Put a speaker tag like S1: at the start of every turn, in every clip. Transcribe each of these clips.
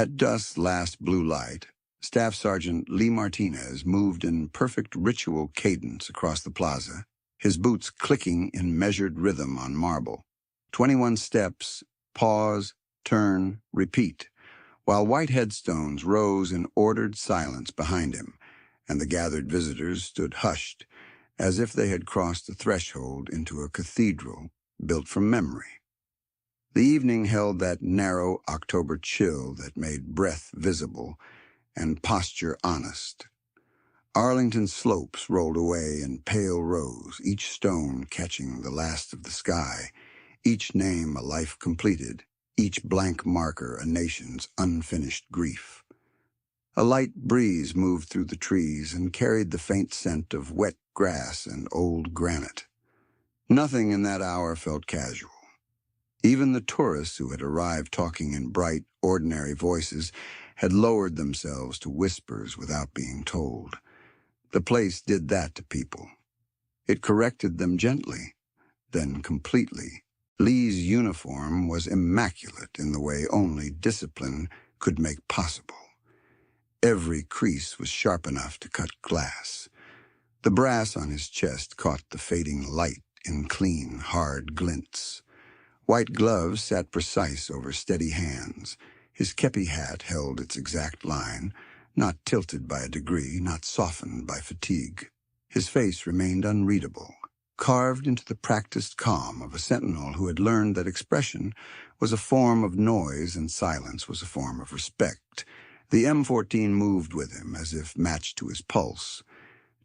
S1: At dusk's last blue light, Staff Sergeant Lee Martinez moved in perfect ritual cadence across the plaza, his boots clicking in measured rhythm on marble. 21 steps, pause, turn, repeat, while white headstones rose in ordered silence behind him, and the gathered visitors stood hushed, as if they had crossed the threshold into a cathedral built from memory. The evening held that narrow October chill that made breath visible and posture honest. Arlington's slopes rolled away in pale rose, each stone catching the last of the sky, each name a life completed, each blank marker a nation's unfinished grief. A light breeze moved through the trees and carried the faint scent of wet grass and old granite. Nothing in that hour felt casual. Even the tourists who had arrived talking in bright, ordinary voices had lowered themselves to whispers without being told. The place did that to people. It corrected them gently, then completely. Lee's uniform was immaculate in the way only discipline could make possible. Every crease was sharp enough to cut glass. The brass on his chest caught the fading light in clean, hard glints. White gloves sat precise over steady hands. His kepi hat held its exact line, not tilted by a degree, not softened by fatigue. His face remained unreadable, carved into the practiced calm of a sentinel who had learned that expression was a form of noise and silence was a form of respect. The M14 moved with him as if matched to his pulse.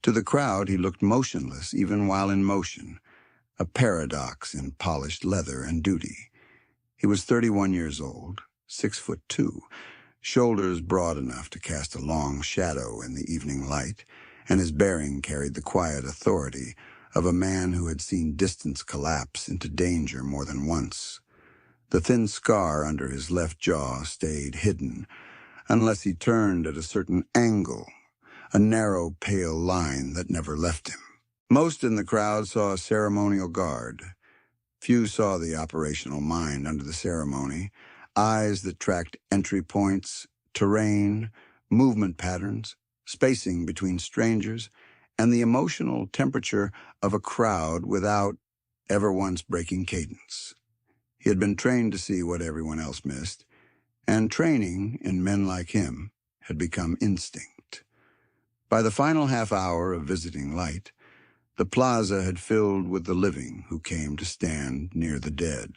S1: To the crowd he looked motionless even while in motion, a paradox in polished leather and duty. He was 31 years old, 6'2", shoulders broad enough to cast a long shadow in the evening light, and his bearing carried the quiet authority of a man who had seen distance collapse into danger more than once. The thin scar under his left jaw stayed hidden, unless he turned at a certain angle, a narrow, pale line that never left him. Most in the crowd saw a ceremonial guard. Few saw the operational mind under the ceremony, eyes that tracked entry points, terrain, movement patterns, spacing between strangers, and the emotional temperature of a crowd without ever once breaking cadence. He had been trained to see what everyone else missed, and training in men like him had become instinct. By the final half hour of visiting light, the plaza had filled with the living who came to stand near the dead.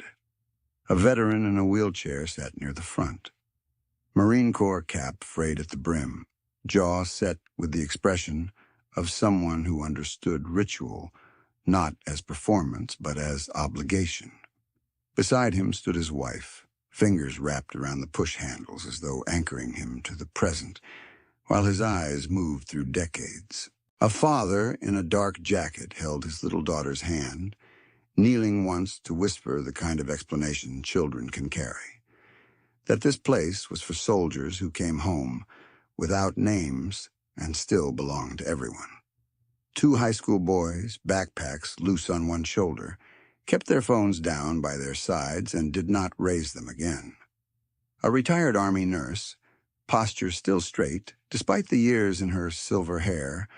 S1: A veteran in a wheelchair sat near the front. Marine Corps cap frayed at the brim, jaw set with the expression of someone who understood ritual, not as performance but as obligation. Beside him stood his wife, fingers wrapped around the push handles as though anchoring him to the present, while his eyes moved through decades. A father in a dark jacket held his little daughter's hand, kneeling once to whisper the kind of explanation children can carry. That this place was for soldiers who came home without names and still belonged to everyone. 2 high school boys, backpacks loose on one shoulder, kept their phones down by their sides and did not raise them again. A retired Army nurse, posture still straight, despite the years in her silver hair,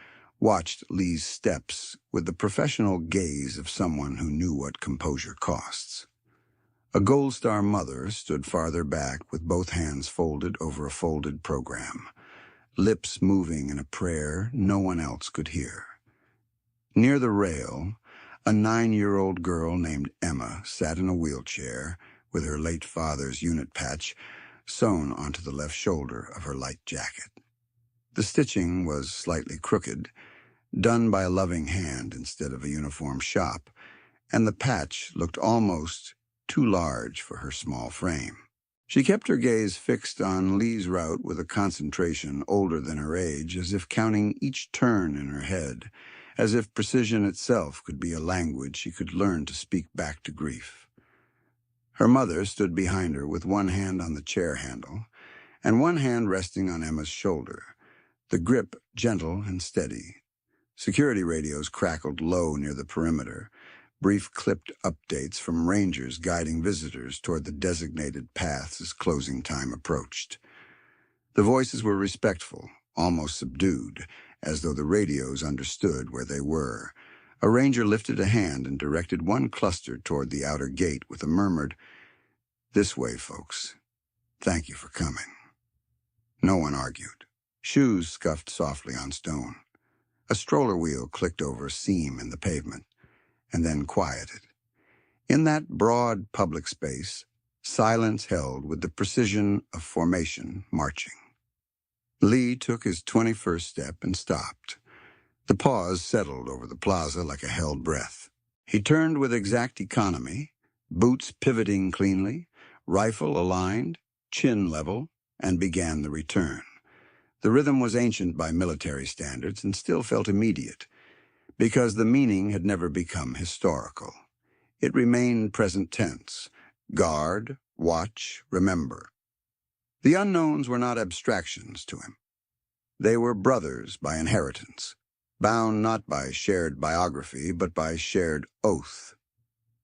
S1: watched Lee's steps with the professional gaze of someone who knew what composure costs. A Gold Star mother stood farther back with both hands folded over a folded program, lips moving in a prayer no one else could hear. Near the rail, a 9-year-old girl named Emma sat in a wheelchair with her late father's unit patch sewn onto the left shoulder of her light jacket. The stitching was slightly crooked, done by a loving hand instead of a uniform shop, and the patch looked almost too large for her small frame. She kept her gaze fixed on Lee's route with a concentration older than her age, as if counting each turn in her head, as if precision itself could be a language she could learn to speak back to grief. Her mother stood behind her with one hand on the chair handle and one hand resting on Emma's shoulder, the grip gentle and steady. Security radios crackled low near the perimeter, brief clipped updates from rangers guiding visitors toward the designated paths as closing time approached. The voices were respectful, almost subdued, as though the radios understood where they were. A ranger lifted a hand and directed one cluster toward the outer gate with a murmured, "This way, folks. Thank you for coming." No one argued. Shoes scuffed softly on stone. A stroller wheel clicked over a seam in the pavement, and then quieted. In that broad public space, silence held with the precision of formation marching. Lee took his 21st step and stopped. The pause settled over the plaza like a held breath. He turned with exact economy, boots pivoting cleanly, rifle aligned, chin level, and began the return. The rhythm was ancient by military standards and still felt immediate, because the meaning had never become historical. It remained present tense: guard, watch, remember. The unknowns were not abstractions to him. They were brothers by inheritance, bound not by shared biography, but by shared oath.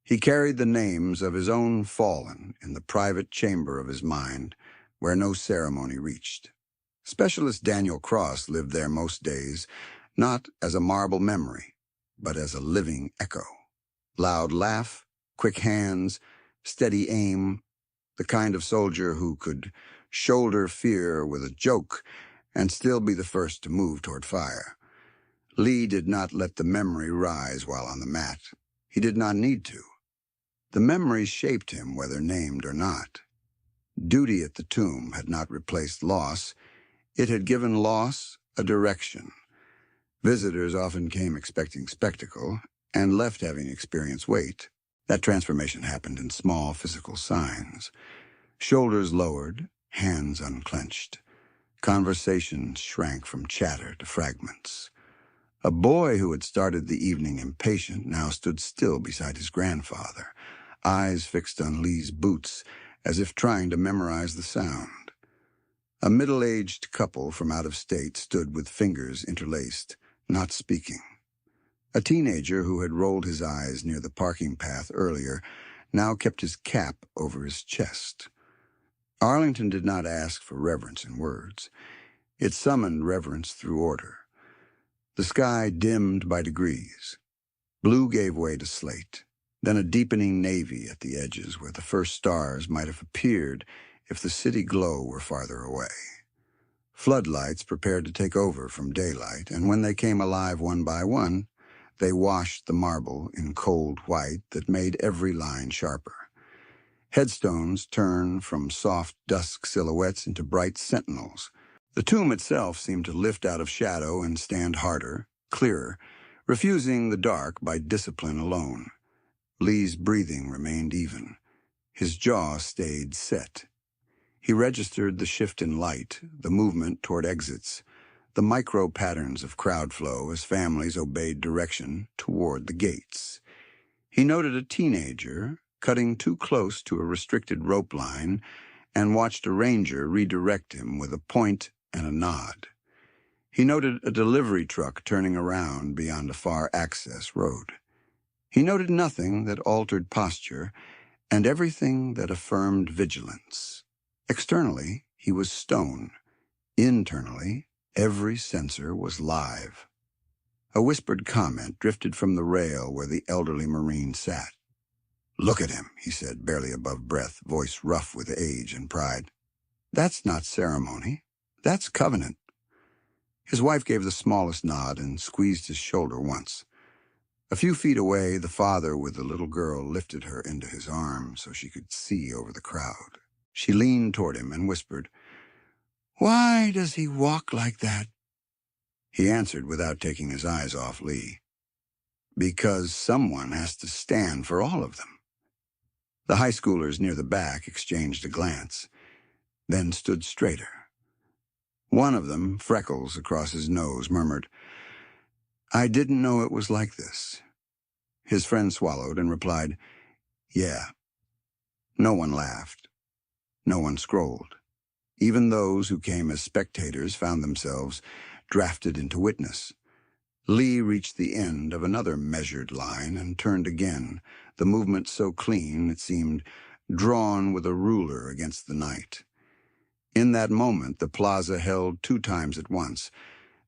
S1: He carried the names of his own fallen in the private chamber of his mind, where no ceremony reached. Specialist Daniel Cross lived there most days, not as a marble memory, but as a living echo. Loud laugh, quick hands, steady aim, the kind of soldier who could shoulder fear with a joke and still be the first to move toward fire. Lee did not let the memory rise while on the mat. He did not need to. The memories shaped him, whether named or not. Duty at the tomb had not replaced loss. It had given loss a direction. Visitors often came expecting spectacle and left having experienced weight. That transformation happened in small physical signs. Shoulders lowered, hands unclenched. Conversations shrank from chatter to fragments. A boy who had started the evening impatient now stood still beside his grandfather, eyes fixed on Lee's boots as if trying to memorize the sound. A middle-aged couple from out of state stood with fingers interlaced, not speaking. A teenager who had rolled his eyes near the parking path earlier now kept his cap over his chest. Arlington did not ask for reverence in words. It summoned reverence through order. The sky dimmed by degrees. Blue gave way to slate, then a deepening navy at the edges where the first stars might have appeared if the city glow were farther away. Floodlights prepared to take over from daylight, and when they came alive one by one, they washed the marble in cold white that made every line sharper. Headstones turned from soft dusk silhouettes into bright sentinels. The tomb itself seemed to lift out of shadow and stand harder, clearer, refusing the dark by discipline alone. Lee's breathing remained even. His jaw stayed set. He registered the shift in light, the movement toward exits, the micro patterns of crowd flow as families obeyed direction toward the gates. He noted a teenager cutting too close to a restricted rope line and watched a ranger redirect him with a point and a nod. He noted a delivery truck turning around beyond a far access road. He noted nothing that altered posture and everything that affirmed vigilance. Externally, he was stone. Internally, every sensor was live. A whispered comment drifted from the rail where the elderly Marine sat. "Look at him," he said, barely above breath, voice rough with age and pride. "That's not ceremony. That's covenant." His wife gave the smallest nod and squeezed his shoulder once. A few feet away, the father with the little girl lifted her into his arms so she could see over the crowd. She leaned toward him and whispered, "Why does he walk like that?" He answered without taking his eyes off Lee. "Because someone has to stand for all of them." The high schoolers near the back exchanged a glance, then stood straighter. One of them, freckles across his nose, murmured, "I didn't know it was like this." His friend swallowed and replied, "Yeah." No one laughed. No one scrolled. Even those who came as spectators found themselves drafted into witness. Lee reached the end of another measured line and turned again, the movement so clean it seemed drawn with a ruler against the night. In that moment, the plaza held two times at once,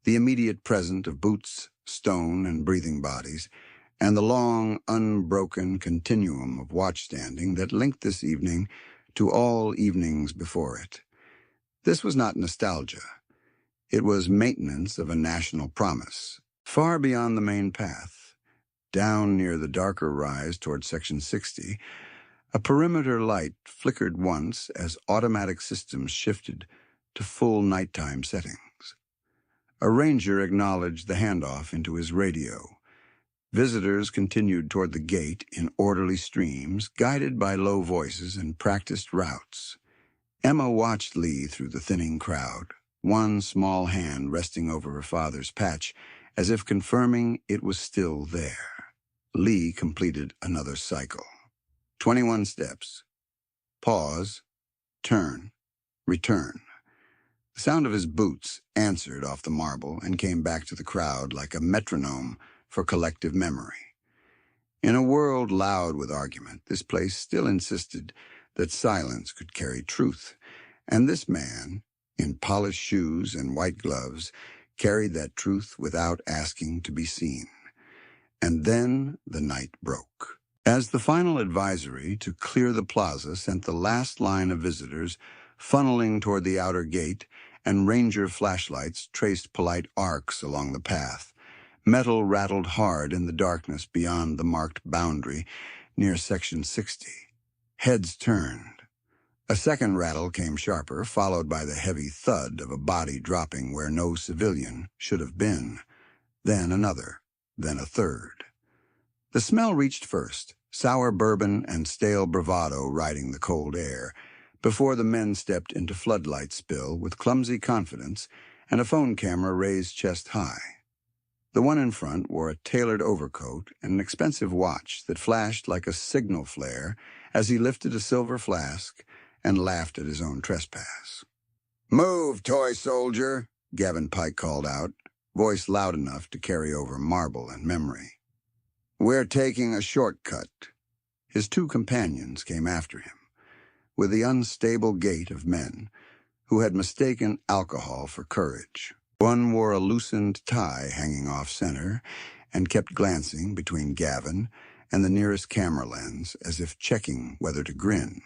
S1: the immediate present of boots, stone, and breathing bodies, and the long, unbroken continuum of watchstanding that linked this evening to all evenings before it. This was not nostalgia. It was maintenance of a national promise, far beyond the main path. Down near the darker rise toward Section 60, a perimeter light flickered once as automatic systems shifted to full nighttime settings. A ranger acknowledged the handoff into his radio. Visitors continued toward the gate in orderly streams, guided by low voices and practiced routes. Emma watched Lee through the thinning crowd, one small hand resting over her father's patch, as if confirming it was still there. Lee completed another cycle. 21 steps. Pause. Turn. Return. The sound of his boots answered off the marble and came back to the crowd like a metronome for collective memory. In a world loud with argument, this place still insisted that silence could carry truth, and this man, in polished shoes and white gloves, carried that truth without asking to be seen. And then the night broke. As the final advisory to clear the plaza sent the last line of visitors funneling toward the outer gate, and ranger flashlights traced polite arcs along the path, metal rattled hard in the darkness beyond the marked boundary near Section 60. Heads turned. A second rattle came sharper, followed by the heavy thud of a body dropping where no civilian should have been. Then another, then a third. The smell reached first, sour bourbon and stale bravado riding the cold air, before the men stepped into floodlight spill with clumsy confidence and a phone camera raised chest high. The one in front wore a tailored overcoat and an expensive watch that flashed like a signal flare as he lifted a silver flask and laughed at his own trespass. "Move, toy soldier," Gavin Pike called out, voice loud enough to carry over marble and memory. "We're taking a shortcut." His two companions came after him, with the unstable gait of men who had mistaken alcohol for courage. One wore a loosened tie hanging off center and kept glancing between Gavin and the nearest camera lens as if checking whether to grin.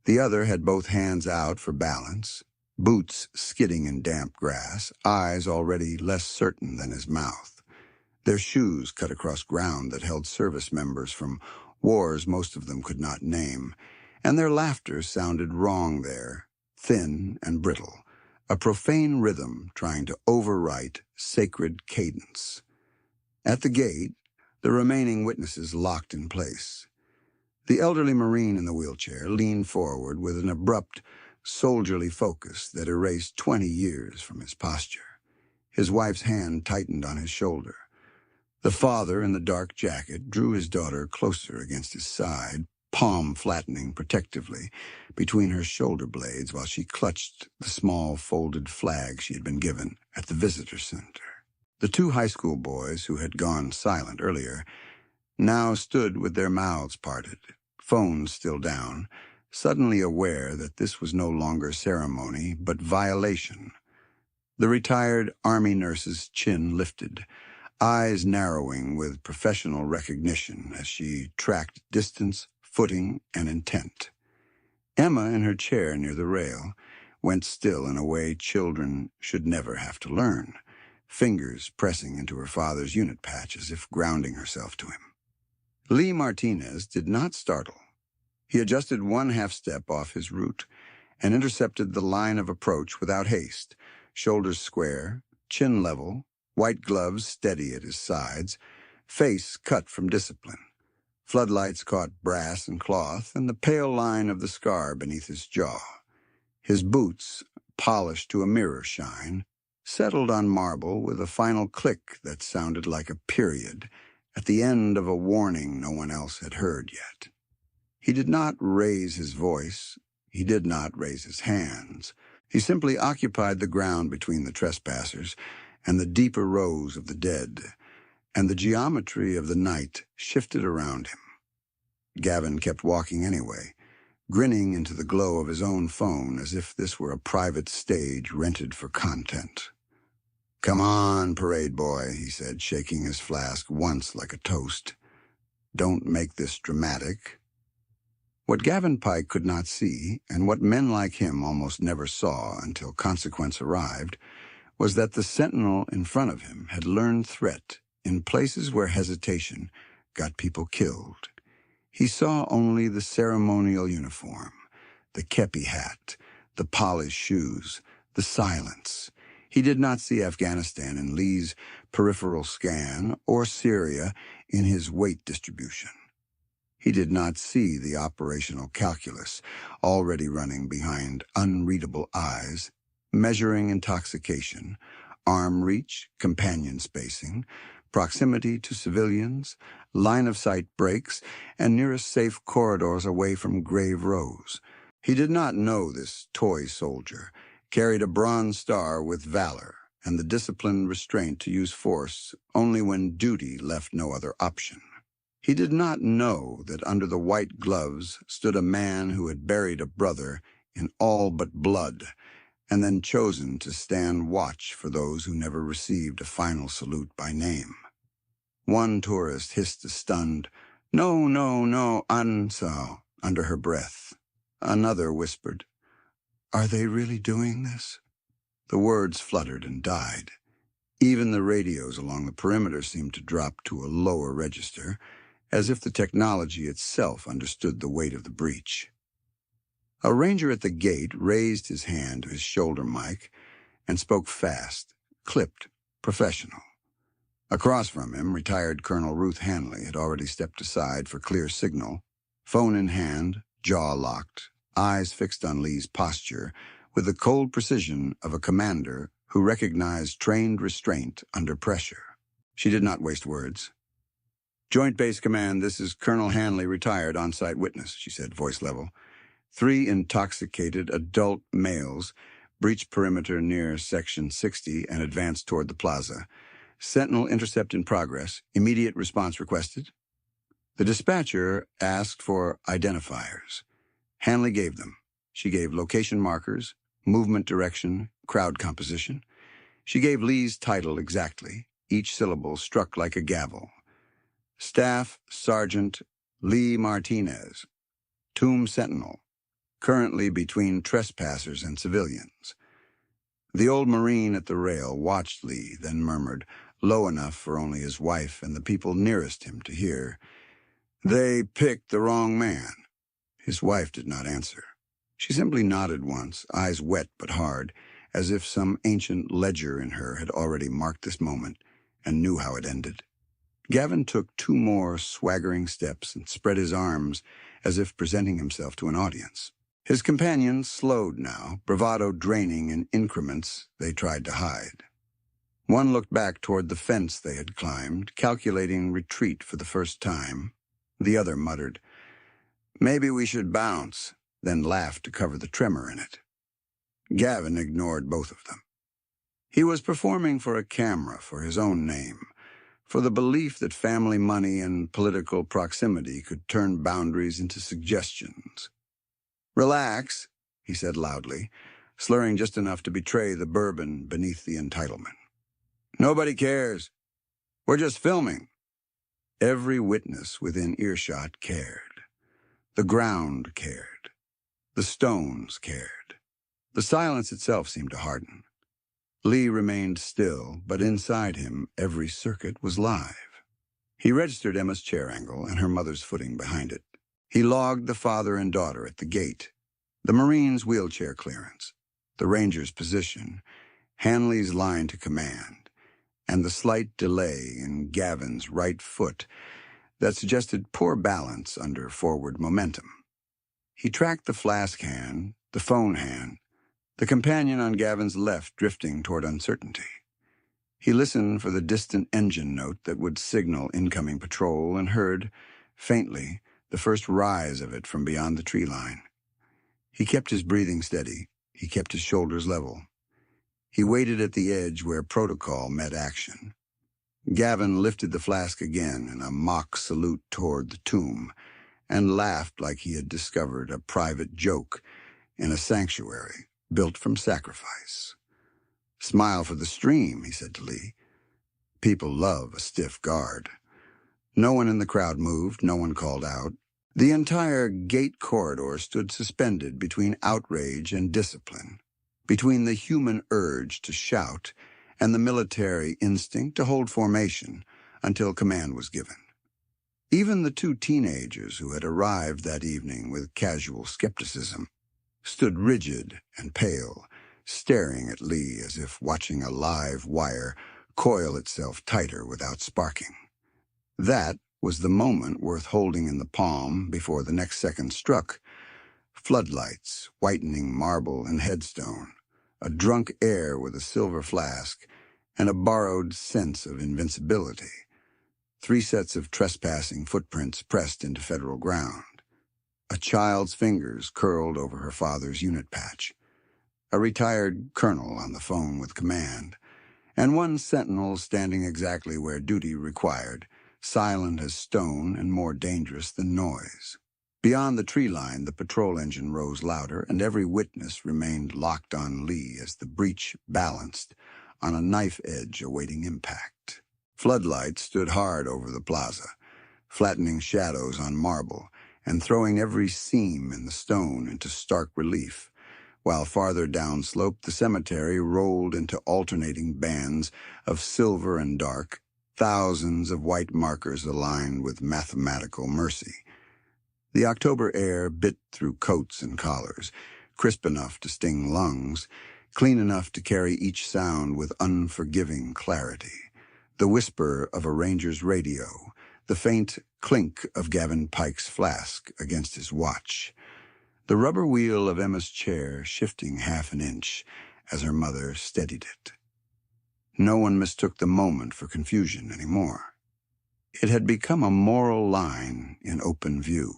S1: The other had both hands out for balance, boots skidding in damp grass, eyes already less certain than his mouth. Their shoes cut across ground that held service members from wars most of them could not name, and their laughter sounded wrong there, thin and brittle, a profane rhythm trying to overwrite sacred cadence. At the gate, the remaining witnesses locked in place. The elderly Marine in the wheelchair leaned forward with an abrupt, soldierly focus that erased 20 years from his posture. His wife's hand tightened on his shoulder. The father in the dark jacket drew his daughter closer against his side, palm flattening protectively between her shoulder blades while she clutched the small folded flag she had been given at the visitor center. The two high school boys who had gone silent earlier now stood with their mouths parted, phones still down, suddenly aware that this was no longer ceremony but violation. The retired Army nurse's chin lifted, eyes narrowing with professional recognition as she tracked distance, footing, and intent. Emma, in her chair near the rail, went still in a way children should never have to learn, fingers pressing into her father's unit patch as if grounding herself to him. Lee Martinez did not startle. He adjusted one half-step off his route and intercepted the line of approach without haste, shoulders square, chin level, white gloves steady at his sides, face cut from discipline. Floodlights caught brass and cloth and the pale line of the scar beneath his jaw. His boots, polished to a mirror shine, settled on marble with a final click that sounded like a period at the end of a warning no one else had heard yet. He did not raise his voice. He did not raise his hands. He simply occupied the ground between the trespassers and the deeper rows of the dead, and the geometry of the night shifted around him. Gavin kept walking anyway, grinning into the glow of his own phone as if this were a private stage rented for content. "Come on, parade boy," he said, shaking his flask once like a toast. "Don't make this dramatic." What Gavin Pike could not see, and what men like him almost never saw until consequence arrived, was that the sentinel in front of him had learned threat in places where hesitation got people killed. He saw only the ceremonial uniform, the kepi hat, the polished shoes, the silence. He did not see Afghanistan in Lee's peripheral scan or Syria in his weight distribution. He did not see the operational calculus already running behind unreadable eyes, measuring intoxication, arm reach, companion spacing, proximity to civilians, line-of-sight breaks, and nearest safe corridors away from grave rows. He did not know this toy soldier carried a Bronze Star with valor and the disciplined restraint to use force only when duty left no other option. He did not know that under the white gloves stood a man who had buried a brother in all but blood, and then chosen to stand watch for those who never received a final salute by name. One tourist hissed a stunned, "No, no, no, Ansao," under her breath. Another whispered, "Are they really doing this?" The words fluttered and died. Even the radios along the perimeter seemed to drop to a lower register, as if the technology itself understood the weight of the breach. A ranger at the gate raised his hand to his shoulder mic and spoke fast, clipped, professional. Across from him, retired Colonel Ruth Hanley had already stepped aside for clear signal, phone in hand, jaw locked, eyes fixed on Lee's posture, with the cold precision of a commander who recognized trained restraint under pressure. She did not waste words. "Joint Base Command, this is Colonel Hanley, retired, on-site witness," she said, voice level. 3 intoxicated adult males breached perimeter near Section 60 and advanced toward the plaza. Sentinel intercept in progress. Immediate response requested. The dispatcher asked for identifiers. Hanley gave them. She gave location markers, movement direction, crowd composition. She gave Lee's title exactly, each syllable struck like a gavel. Staff Sergeant Lee Martinez, Tomb Sentinel, currently between trespassers and civilians. The old Marine at the rail watched Lee, then murmured, low enough for only his wife and the people nearest him to hear, "They picked the wrong man." His wife did not answer. She simply nodded once, eyes wet but hard, as if some ancient ledger in her had already marked this moment and knew how it ended. Gavin took 2 more swaggering steps and spread his arms as if presenting himself to an audience. His companions slowed now, bravado draining in increments they tried to hide. One looked back toward the fence they had climbed, calculating retreat for the first time. The other muttered, "Maybe we should bounce," then laughed to cover the tremor in it. Gavin ignored both of them. He was performing for a camera for his own name, for the belief that family money and political proximity could turn boundaries into suggestions. "Relax," he said loudly, slurring just enough to betray the bourbon beneath the entitlement. "Nobody cares. We're just filming." Every witness within earshot cared. The ground cared. The stones cared. The silence itself seemed to harden. Lee remained still, but inside him every circuit was live. He registered Emma's chair angle and her mother's footing behind it. He logged the father and daughter at the gate, the Marine's wheelchair clearance, the Ranger's position, Hanley's line to command, and the slight delay in Gavin's right foot that suggested poor balance under forward momentum. He tracked the flask hand, the phone hand, the companion on Gavin's left drifting toward uncertainty. He listened for the distant engine note that would signal incoming patrol and heard, faintly, the first rise of it from beyond the tree line. He kept his breathing steady. He kept his shoulders level. He waited at the edge where protocol met action. Gavin lifted the flask again in a mock salute toward the tomb, and laughed like he had discovered a private joke in a sanctuary built from sacrifice. "Smile for the stream," he said to Lee. "People love a stiff guard." No one in the crowd moved, no one called out. The entire gate corridor stood suspended between outrage and discipline, between the human urge to shout and the military instinct to hold formation until command was given. Even the two teenagers who had arrived that evening with casual skepticism stood rigid and pale, staring at Lee as if watching a live wire coil itself tighter without sparking. That was the moment worth holding in the palm before the next second struck. Floodlights, whitening marble and headstone, a drunk air with a silver flask, and a borrowed sense of invincibility. 3 sets of trespassing footprints pressed into federal ground. A child's fingers curled over her father's unit patch. A retired colonel on the phone with command. And one sentinel standing exactly where duty required, silent as stone and more dangerous than noise. Beyond the tree line, the patrol engine rose louder, and every witness remained locked on Lee as the breach balanced on a knife edge awaiting impact. Floodlights stood hard over the plaza, flattening shadows on marble and throwing every seam in the stone into stark relief, while farther downslope the cemetery rolled into alternating bands of silver and dark, thousands of white markers aligned with mathematical mercy. The October air bit through coats and collars, crisp enough to sting lungs, clean enough to carry each sound with unforgiving clarity. The whisper of a ranger's radio, the faint clink of Gavin Pike's flask against his watch, the rubber wheel of Emma's chair shifting half an inch as her mother steadied it. No one mistook the moment for confusion anymore. It had become a moral line in open view.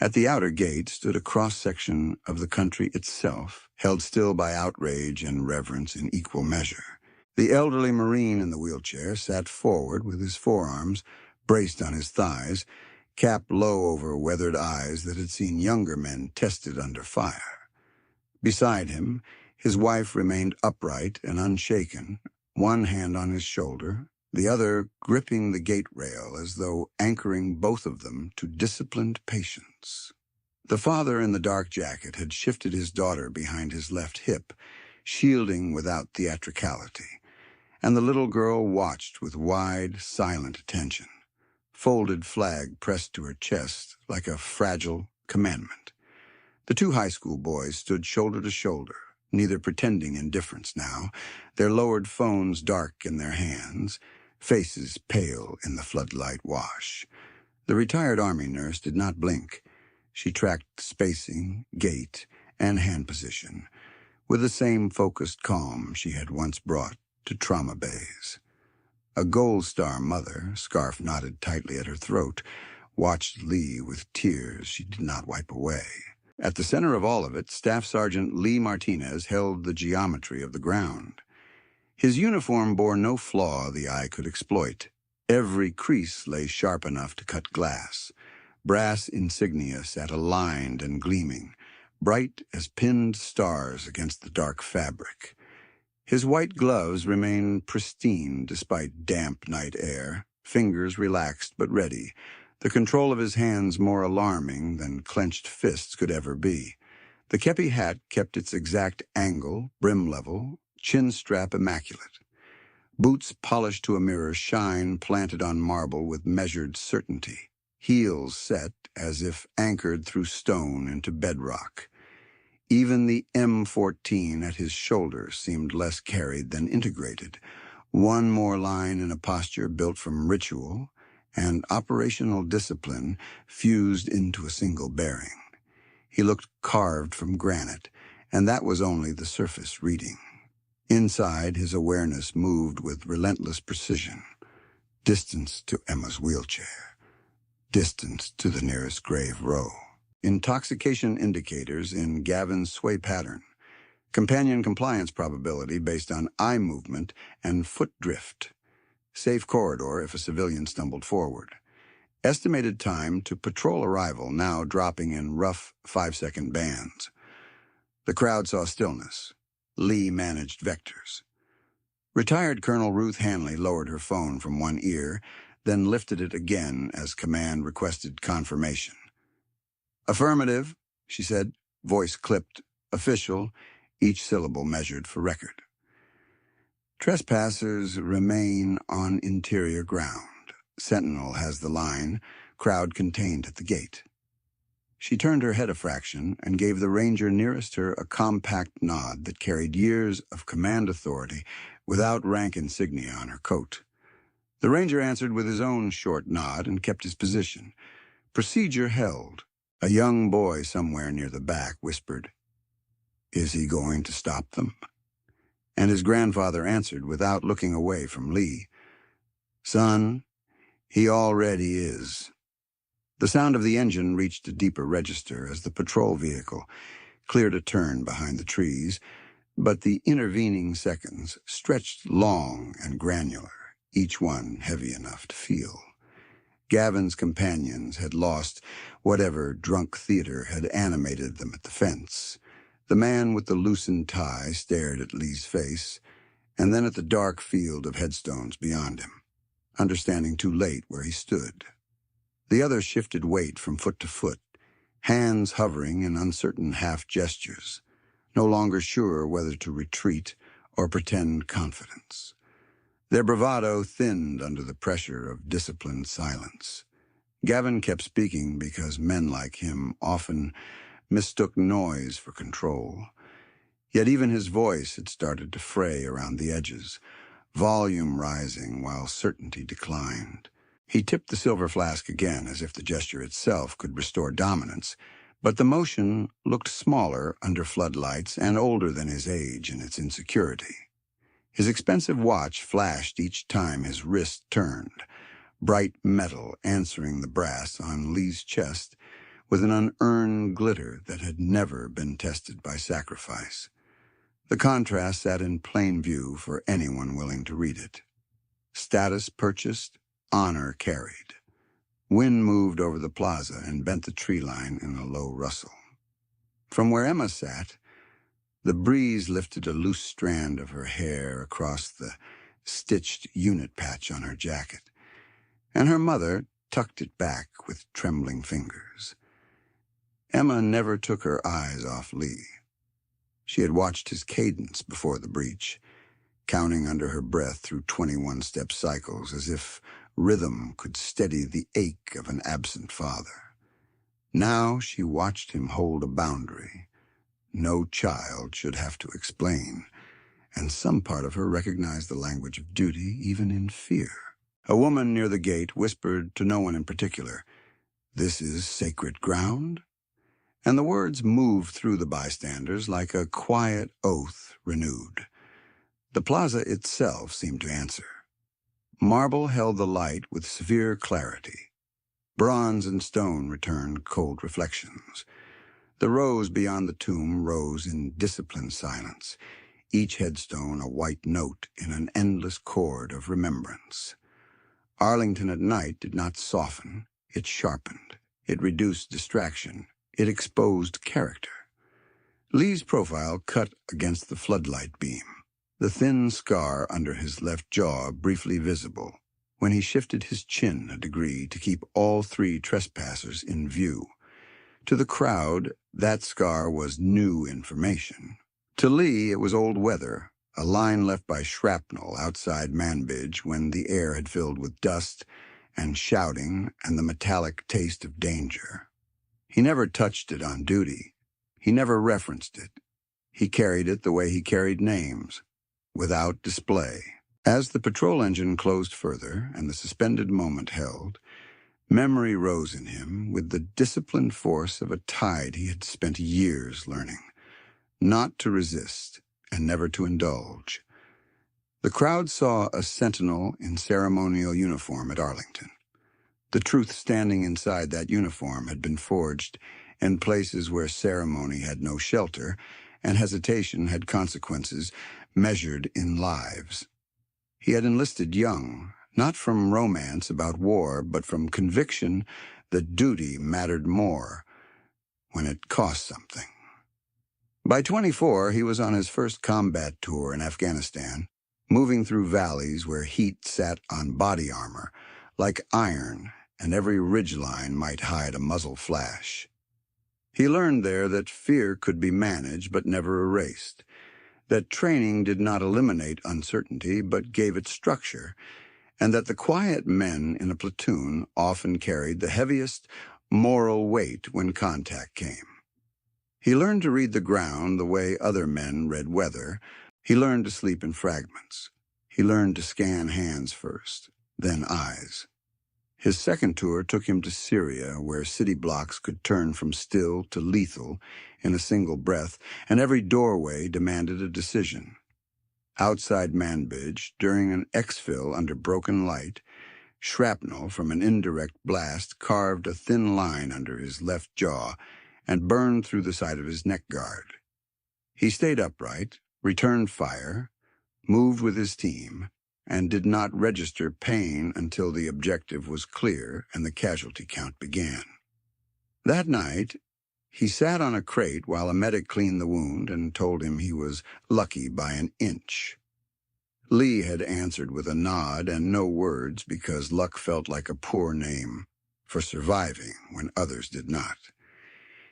S1: At the outer gate stood a cross-section of the country itself, held still by outrage and reverence in equal measure. The elderly Marine in the wheelchair sat forward with his forearms braced on his thighs, cap low over weathered eyes that had seen younger men tested under fire. Beside him, his wife remained upright and unshaken, one hand on his shoulder, the other gripping the gate rail as though anchoring both of them to disciplined patience. The father in the dark jacket had shifted his daughter behind his left hip, shielding without theatricality, and the little girl watched with wide, silent attention, folded flag pressed to her chest like a fragile commandment. The 2 high school boys stood shoulder to shoulder, neither pretending indifference now, their lowered phones dark in their hands, faces pale in the floodlight wash. The retired Army nurse did not blink. She tracked spacing, gait, and hand position with the same focused calm she had once brought to trauma bays. A Gold Star mother, scarf knotted tightly at her throat, watched Lee with tears she did not wipe away. At the center of all of it, Staff Sergeant Lee Martinez held the geometry of the ground. His uniform bore no flaw the eye could exploit. Every crease lay sharp enough to cut glass. Brass insignia sat aligned and gleaming, bright as pinned stars against the dark fabric. His white gloves remained pristine despite damp night air, fingers relaxed but ready, the control of his hands more alarming than clenched fists could ever be. The kepi hat kept its exact angle, brim level, chin strap immaculate. Boots polished to a mirror shine planted on marble with measured certainty, heels set as if anchored through stone into bedrock. Even the M14 at his shoulder seemed less carried than integrated, one more line in a posture built from ritual and operational discipline fused into a single bearing. He looked carved from granite, and that was only the surface reading. Inside, his awareness moved with relentless precision. Distance to Emma's wheelchair. Distance to the nearest grave row. Intoxication indicators in Gavin's sway pattern. Companion compliance probability based on eye movement and foot drift. Safe corridor if a civilian stumbled forward. Estimated time to patrol arrival now dropping in rough 5-second bands. The crowd saw stillness. Lee managed vectors. Retired Colonel Ruth Hanley lowered her phone from one ear, then lifted it again as command requested confirmation. "Affirmative," she said, voice clipped, official, each syllable measured for record. "Trespassers remain on interior ground. Sentinel has the line, crowd contained at the gate." She turned her head a fraction and gave the ranger nearest her a compact nod that carried years of command authority without rank insignia on her coat. The ranger answered with his own short nod and kept his position. Procedure held. A young boy somewhere near the back whispered, "Is he going to stop them?" And his grandfather answered without looking away from Lee, "Son, he already is." The sound of the engine reached a deeper register as the patrol vehicle cleared a turn behind the trees, but the intervening seconds stretched long and granular, each one heavy enough to feel. Gavin's companions had lost whatever drunk theater had animated them at the fence. The man with the loosened tie stared at Lee's face, and then at the dark field of headstones beyond him, understanding too late where he stood. The other shifted weight from foot to foot, hands hovering in uncertain half-gestures, no longer sure whether to retreat or pretend confidence. Their bravado thinned under the pressure of disciplined silence. Gavin kept speaking because men like him often mistook noise for control. Yet even his voice had started to fray around the edges, volume rising while certainty declined. He tipped the silver flask again as if the gesture itself could restore dominance, but the motion looked smaller under floodlights and older than his age in its insecurity. His expensive watch flashed each time his wrist turned, bright metal answering the brass on Lee's chest with an unearned glitter that had never been tested by sacrifice. The contrast sat in plain view for anyone willing to read it. Status purchased, honor carried. Wind moved over the plaza and bent the tree line in a low rustle. From where Emma sat, the breeze lifted a loose strand of her hair across the stitched unit patch on her jacket, and her mother tucked it back with trembling fingers. Emma never took her eyes off Lee. She had watched his cadence before the breach, counting under her breath through 21-step cycles as if rhythm could steady the ache of an absent father. Now she watched him hold a boundary. No child should have to explain, and some part of her recognized the language of duty even in fear. A woman near the gate whispered to no one in particular, "This is sacred ground?" And the words moved through the bystanders like a quiet oath renewed. The plaza itself seemed to answer. Marble held the light with severe clarity. Bronze and stone returned cold reflections. The rows beyond the tomb rose in disciplined silence, each headstone a white note in an endless chord of remembrance. Arlington at night did not soften, it sharpened, it reduced distraction, it exposed character. Lee's profile cut against the floodlight beam, the thin scar under his left jaw briefly visible, when he shifted his chin a degree to keep all three trespassers in view. To the crowd, that scar was new information. To Lee, it was old weather, a line left by shrapnel outside Manbridge when the air had filled with dust and shouting and the metallic taste of danger. He never touched it on duty. He never referenced it. He carried it the way he carried names, without display. As the patrol engine closed further and the suspended moment held, memory rose in him with the disciplined force of a tide he had spent years learning, not to resist and never to indulge. The crowd saw a sentinel in ceremonial uniform at Arlington. The truth standing inside that uniform had been forged in places where ceremony had no shelter and hesitation had consequences measured in lives. He had enlisted young, not from romance about war, but from conviction that duty mattered more when it cost something. By 24, he was on his first combat tour in Afghanistan, moving through valleys where heat sat on body armor, like iron, and every ridgeline might hide a muzzle flash. He learned there that fear could be managed but never erased, that training did not eliminate uncertainty but gave it structure, and that the quiet men in a platoon often carried the heaviest moral weight when contact came. He learned to read the ground the way other men read weather. He learned to sleep in fragments. He learned to scan hands first, then eyes. His second tour took him to Syria, where city blocks could turn from still to lethal in a single breath, and every doorway demanded a decision. Outside Manbij, during an exfil under broken light, shrapnel from an indirect blast carved a thin line under his left jaw and burned through the side of his neck guard. He stayed upright, returned fire, moved with his team, and did not register pain until the objective was clear and the casualty count began. That night, he sat on a crate while a medic cleaned the wound and told him he was lucky by an inch. Lee had answered with a nod and no words because luck felt like a poor name for surviving when others did not.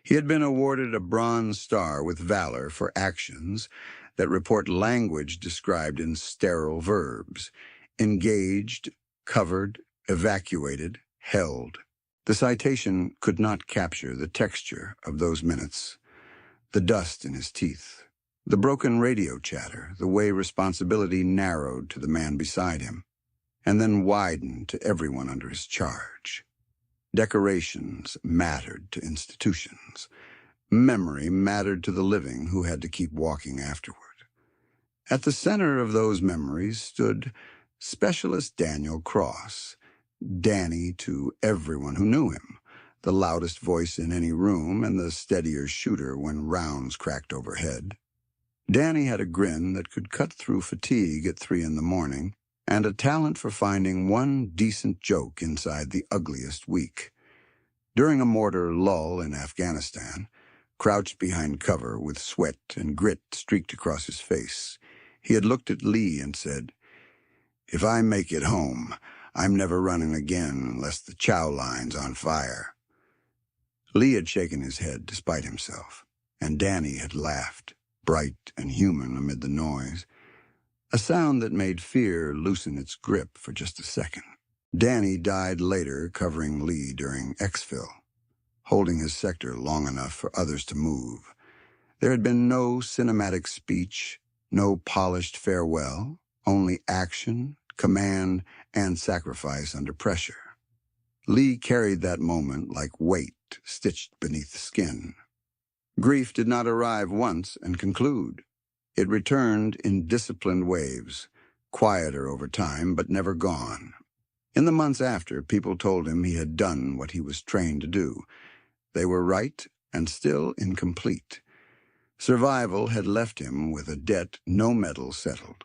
S1: He had been awarded a Bronze Star with Valor for actions that report language described in sterile verbs: engaged, covered, evacuated, held. The citation could not capture the texture of those minutes, the dust in his teeth, the broken radio chatter, the way responsibility narrowed to the man beside him, and then widened to everyone under his charge. Decorations mattered to institutions. Memory mattered to the living who had to keep walking afterward. At the center of those memories stood Specialist Daniel Cross, Danny to everyone who knew him, the loudest voice in any room and the steadier shooter when rounds cracked overhead. Danny had a grin that could cut through fatigue at 3 a.m, and a talent for finding one decent joke inside the ugliest week. During a mortar lull in Afghanistan, crouched behind cover with sweat and grit streaked across his face, he had looked at Lee and said, "If I make it home, I'm never running again unless the chow line's on fire." Lee had shaken his head despite himself, and Danny had laughed, bright and human amid the noise, a sound that made fear loosen its grip for just a second. Danny died later covering Lee during exfil, holding his sector long enough for others to move. There had been no cinematic speech, no polished farewell, only action, command, and sacrifice under pressure. Lee carried that moment like weight stitched beneath the skin. Grief did not arrive once and conclude. It returned in disciplined waves, quieter over time but never gone. In the months after, people told him he had done what he was trained to do. They were right and still incomplete. Survival had left him with a debt no medal settled.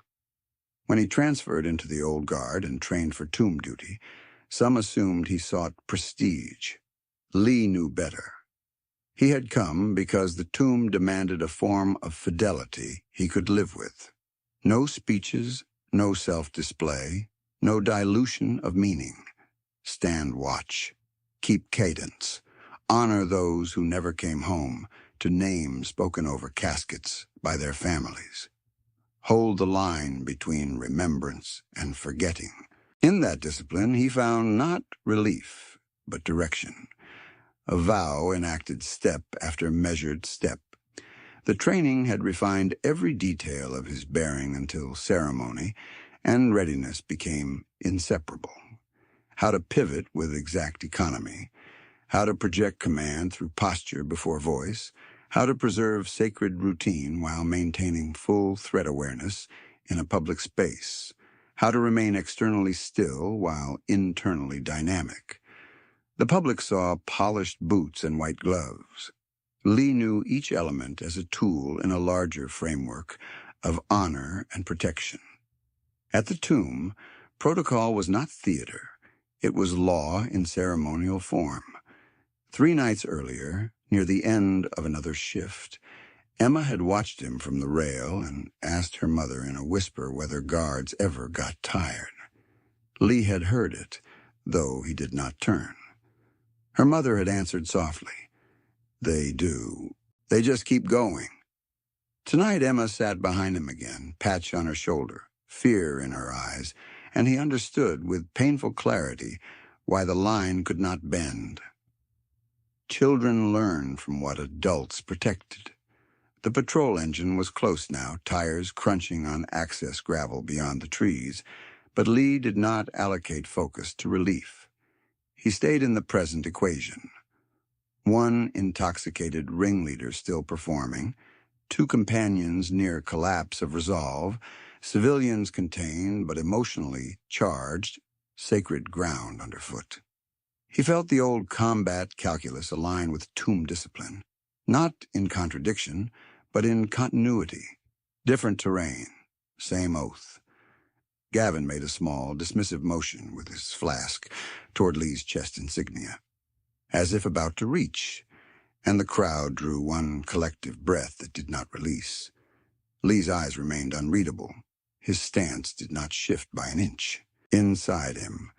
S1: When he transferred into the old guard and trained for tomb duty, some assumed he sought prestige. Lee knew better. He had come because the tomb demanded a form of fidelity he could live with. No speeches, no self-display, no dilution of meaning. Stand watch. Keep cadence. Honor those who never came home, to names spoken over caskets by their families. Hold the line between remembrance and forgetting. In that discipline, he found not relief, but direction. A vow enacted step after measured step. The training had refined every detail of his bearing until ceremony and readiness became inseparable. How to pivot with exact economy, how to project command through posture before voice, how to preserve sacred routine while maintaining full threat awareness in a public space, how to remain externally still while internally dynamic. The public saw polished boots and white gloves. Lee knew each element as a tool in a larger framework of honor and protection. At the tomb, protocol was not theater. It was law in ceremonial form. 3 nights earlier, near the end of another shift, Emma had watched him from the rail and asked her mother in a whisper whether guards ever got tired. Lee had heard it, though he did not turn. Her mother had answered softly, "They do. They just keep going." Tonight Emma sat behind him again, patch on her shoulder, fear in her eyes, and he understood with painful clarity why the line could not bend. Children learn from what adults protected. The patrol engine was close now, tires crunching on access gravel beyond the trees, but Lee did not allocate focus to relief. He stayed in the present equation. One intoxicated ringleader still performing, 2 companions near collapse of resolve, civilians contained but emotionally charged, sacred ground underfoot. He felt the old combat calculus align with tomb discipline, not in contradiction, but in continuity. Different terrain, same oath. Gavin made a small, dismissive motion with his flask toward Lee's chest insignia, as if about to reach, and the crowd drew one collective breath that did not release. Lee's eyes remained unreadable. His stance did not shift by an inch. Inside him,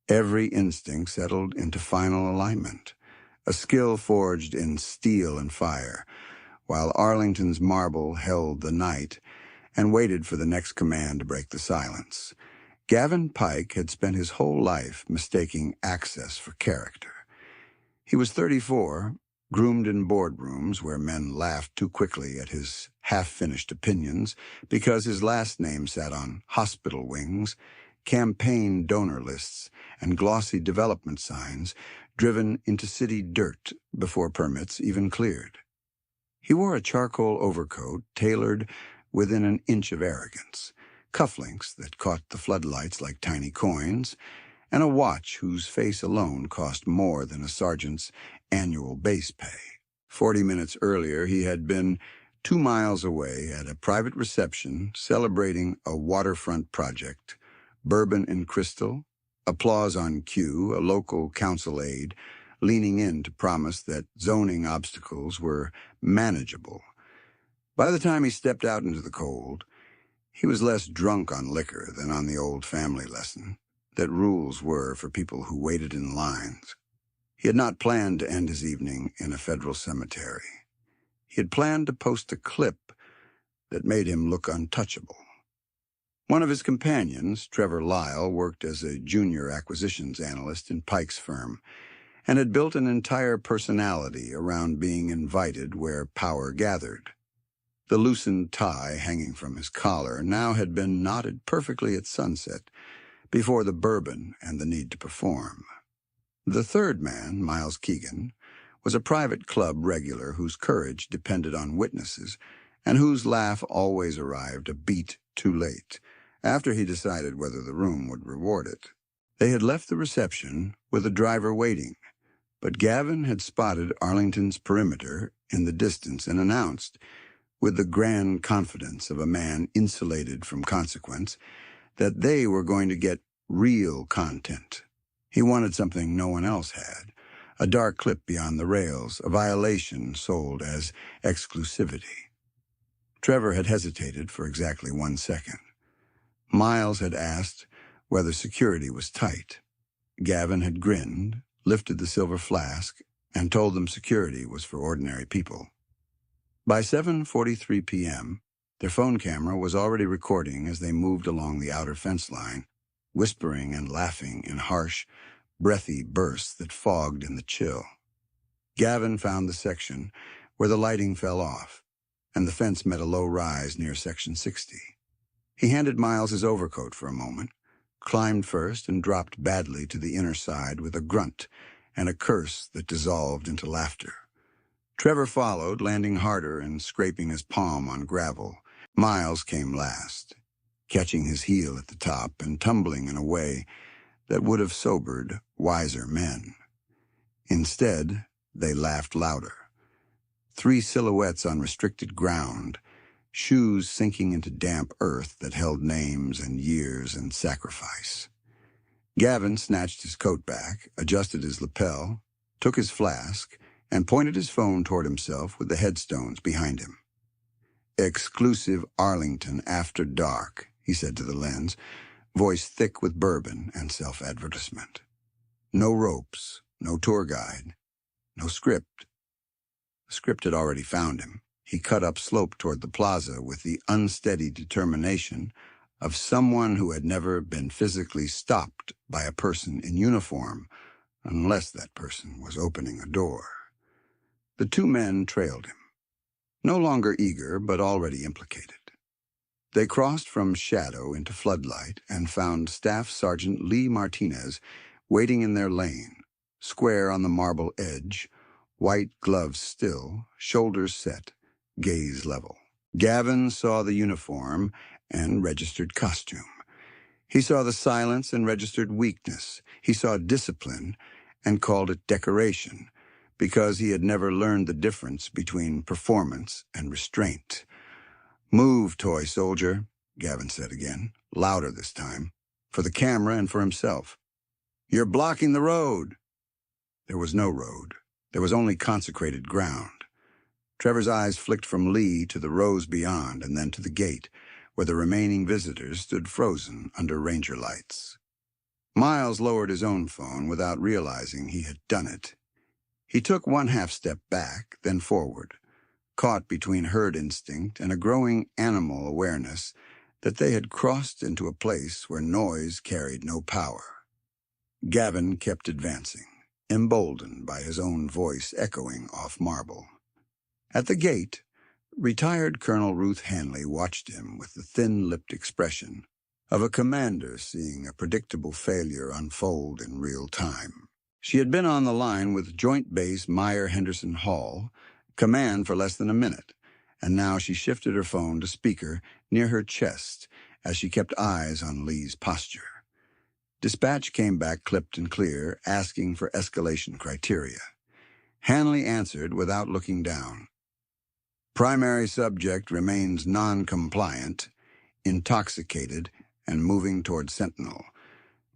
S1: every instinct settled into final alignment, a skill forged in steel and fire, while Arlington's marble held the night and waited for the next command to break the silence. Gavin Pike had spent his whole life mistaking access for character. He was 34, groomed in boardrooms where men laughed too quickly at his half-finished opinions because his last name sat on hospital wings, campaign donor lists, and glossy development signs driven into city dirt before permits even cleared. He wore a charcoal overcoat tailored within an inch of arrogance, cufflinks that caught the floodlights like tiny coins, and a watch whose face alone cost more than a sergeant's annual base pay. 40 minutes earlier, he had been 2 miles away at a private reception celebrating a waterfront project, bourbon in crystal, applause on cue, a local council aide leaning in to promise that zoning obstacles were manageable. By the time he stepped out into the cold, he was less drunk on liquor than on the old family lesson that rules were for people who waited in lines. He had not planned to end his evening in a federal cemetery. He had planned to post a clip that made him look untouchable. One of his companions, Trevor Lyle, worked as a junior acquisitions analyst in Pike's firm and had built an entire personality around being invited where power gathered. The loosened tie hanging from his collar now had been knotted perfectly at sunset, before the bourbon and the need to perform. The third man, Miles Keegan, was a private club regular whose courage depended on witnesses and whose laugh always arrived a beat too late, after he decided whether the room would reward it. They had left the reception with a driver waiting, but Gavin had spotted Arlington's perimeter in the distance and announced, with the grand confidence of a man insulated from consequence, that they were going to get real content. He wanted something no one else had, a dark clip beyond the rails, a violation sold as exclusivity. Trevor had hesitated for exactly 1 second. Miles had asked whether security was tight. Gavin had grinned, lifted the silver flask, and told them security was for ordinary people. By 7:43 p.m., their phone camera was already recording as they moved along the outer fence line, whispering and laughing in harsh, breathy bursts that fogged in the chill. Gavin found the section where the lighting fell off, and the fence met a low rise near Section 60. He handed Miles his overcoat for a moment, climbed first and dropped badly to the inner side with a grunt and a curse that dissolved into laughter. Trevor followed, landing harder and scraping his palm on gravel. Miles came last, catching his heel at the top and tumbling in a way that would have sobered wiser men. Instead, they laughed louder. 3 silhouettes on restricted ground, shoes sinking into damp earth that held names and years and sacrifice. Gavin snatched his coat back, adjusted his lapel, took his flask, and pointed his phone toward himself with the headstones behind him. "Exclusive Arlington after dark," he said to the lens, voice thick with bourbon and self-advertisement. No ropes, no tour guide, no script. The script had already found him. He cut upslope toward the plaza with the unsteady determination of someone who had never been physically stopped by a person in uniform, unless that person was opening a door. The two men trailed him, no longer eager but already implicated. They crossed from shadow into floodlight and found Staff Sergeant Lee Martinez waiting in their lane, square on the marble edge, white gloves still, shoulders set, gaze level. Gavin saw the uniform and registered costume. He saw the silence and registered weakness. He saw discipline and called it decoration, because he had never learned the difference between performance and restraint. "Move, toy soldier," Gavin said again, louder this time, for the camera and for himself. "You're blocking the road." There was no road. There was only consecrated ground. Trevor's eyes flicked from Lee to the rows beyond and then to the gate, where the remaining visitors stood frozen under ranger lights. Miles lowered his own phone without realizing he had done it. He took one half-step back, then forward, caught between herd instinct and a growing animal awareness that they had crossed into a place where noise carried no power. Gavin kept advancing, emboldened by his own voice echoing off marble. At the gate, retired Colonel Ruth Hanley watched him with the thin-lipped expression of a commander seeing a predictable failure unfold in real time. She had been on the line with Joint Base Meyer-Henderson Hall, command for less than a minute, and now she shifted her phone to speaker near her chest as she kept eyes on Lee's posture. Dispatch came back clipped and clear, asking for escalation criteria. Hanley answered without looking down. "Primary subject remains non-compliant, intoxicated, and moving toward Sentinel.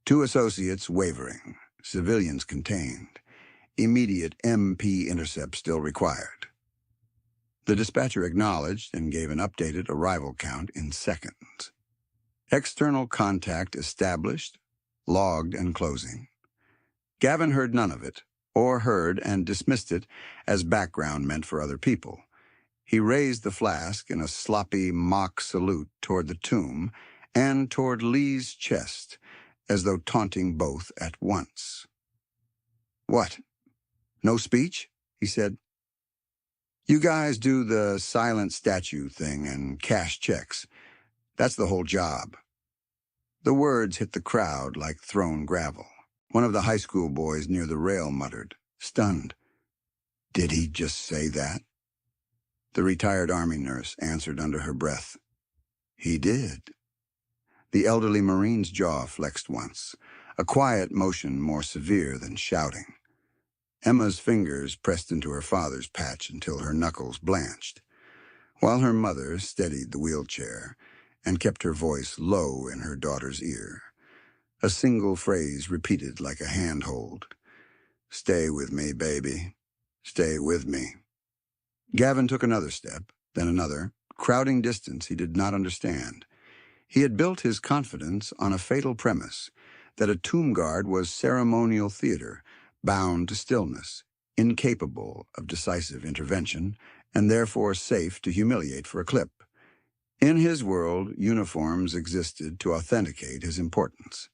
S1: 2 associates wavering, civilians contained. Immediate MP intercept still required." The dispatcher acknowledged and gave an updated arrival count in seconds. External contact established, logged and closing. Gavin heard none of it, or heard and dismissed it as background meant for other people. He raised the flask in a sloppy mock salute toward the tomb and toward Lee's chest, as though taunting both at once. "What? No speech?" he said. "You guys do the silent statue thing and cash checks. That's the whole job." The words hit the crowd like thrown gravel. One of the high school boys near the rail muttered, stunned, "Did he just say that?" The retired Army nurse answered under her breath, "He did." The elderly Marine's jaw flexed once, a quiet motion more severe than shouting. Emma's fingers pressed into her father's patch until her knuckles blanched, while her mother steadied the wheelchair and kept her voice low in her daughter's ear. A single phrase repeated like a handhold. "Stay with me, baby. Stay with me." Gavin took another step, then another, crowding distance he did not understand. He had built his confidence on a fatal premise, that a tomb guard was ceremonial theater, bound to stillness, incapable of decisive intervention, and therefore safe to humiliate for a clip. In his world, uniforms existed to authenticate his importance.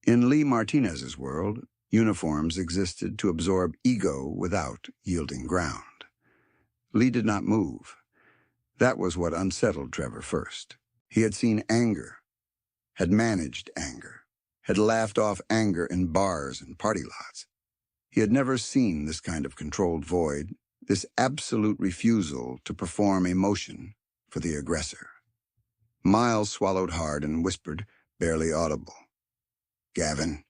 S1: In Lee Martinez's world, uniforms existed to absorb ego without yielding ground. Lee did not move. That was what unsettled Trevor first. He had seen anger, had managed anger, had laughed off anger in bars and party lots. He had never seen this kind of controlled void, this absolute refusal to perform emotion for the aggressor. Miles swallowed hard and whispered, barely audible, "Gavin,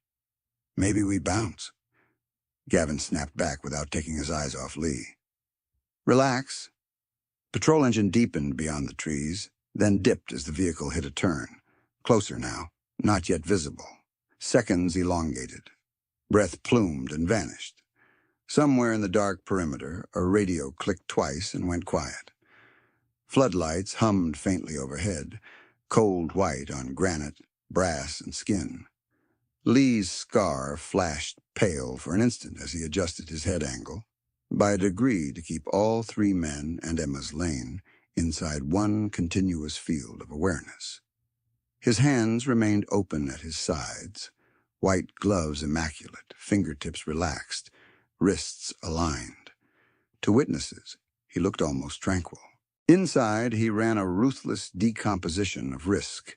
S1: maybe we bounce." Gavin snapped back without taking his eyes off Lee. "Relax. Patrol engine deepened beyond the trees, then dipped as the vehicle hit a turn. Closer now, not yet visible. Seconds elongated. Breath plumed and vanished. Somewhere in the dark perimeter, a radio clicked twice and went quiet. Floodlights hummed faintly overhead, cold white on granite, brass, and skin. Lee's scar flashed pale for an instant as he adjusted his head angle, by a degree to keep all three men and Emma's lane inside one continuous field of awareness. His hands remained open at his sides, white gloves immaculate, fingertips relaxed, wrists aligned. To witnesses, he looked almost tranquil. Inside, he ran a ruthless decomposition of risk.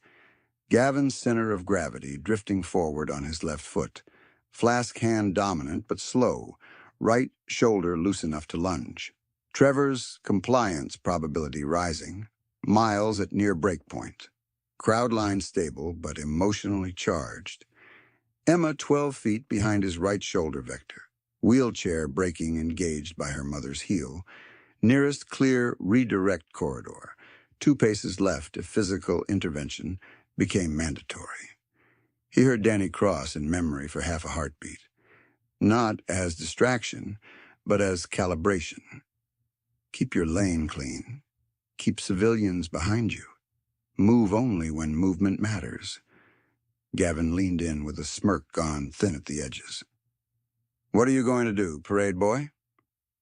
S1: Gavin's center of gravity drifting forward on his left foot, flask hand dominant but slow, right shoulder loose enough to lunge. Trevor's compliance probability rising, Miles at near breakpoint. Crowd line stable but emotionally charged. Emma 12 feet behind his right shoulder vector, wheelchair braking engaged by her mother's heel. Nearest clear redirect corridor, 2 paces left if physical intervention became mandatory. He heard Danny Cross in memory for half a heartbeat. Not as distraction, but as calibration. Keep your lane clean. Keep civilians behind you. Move only when movement matters. Gavin leaned in with a smirk gone thin at the edges. What are you going to do, parade boy?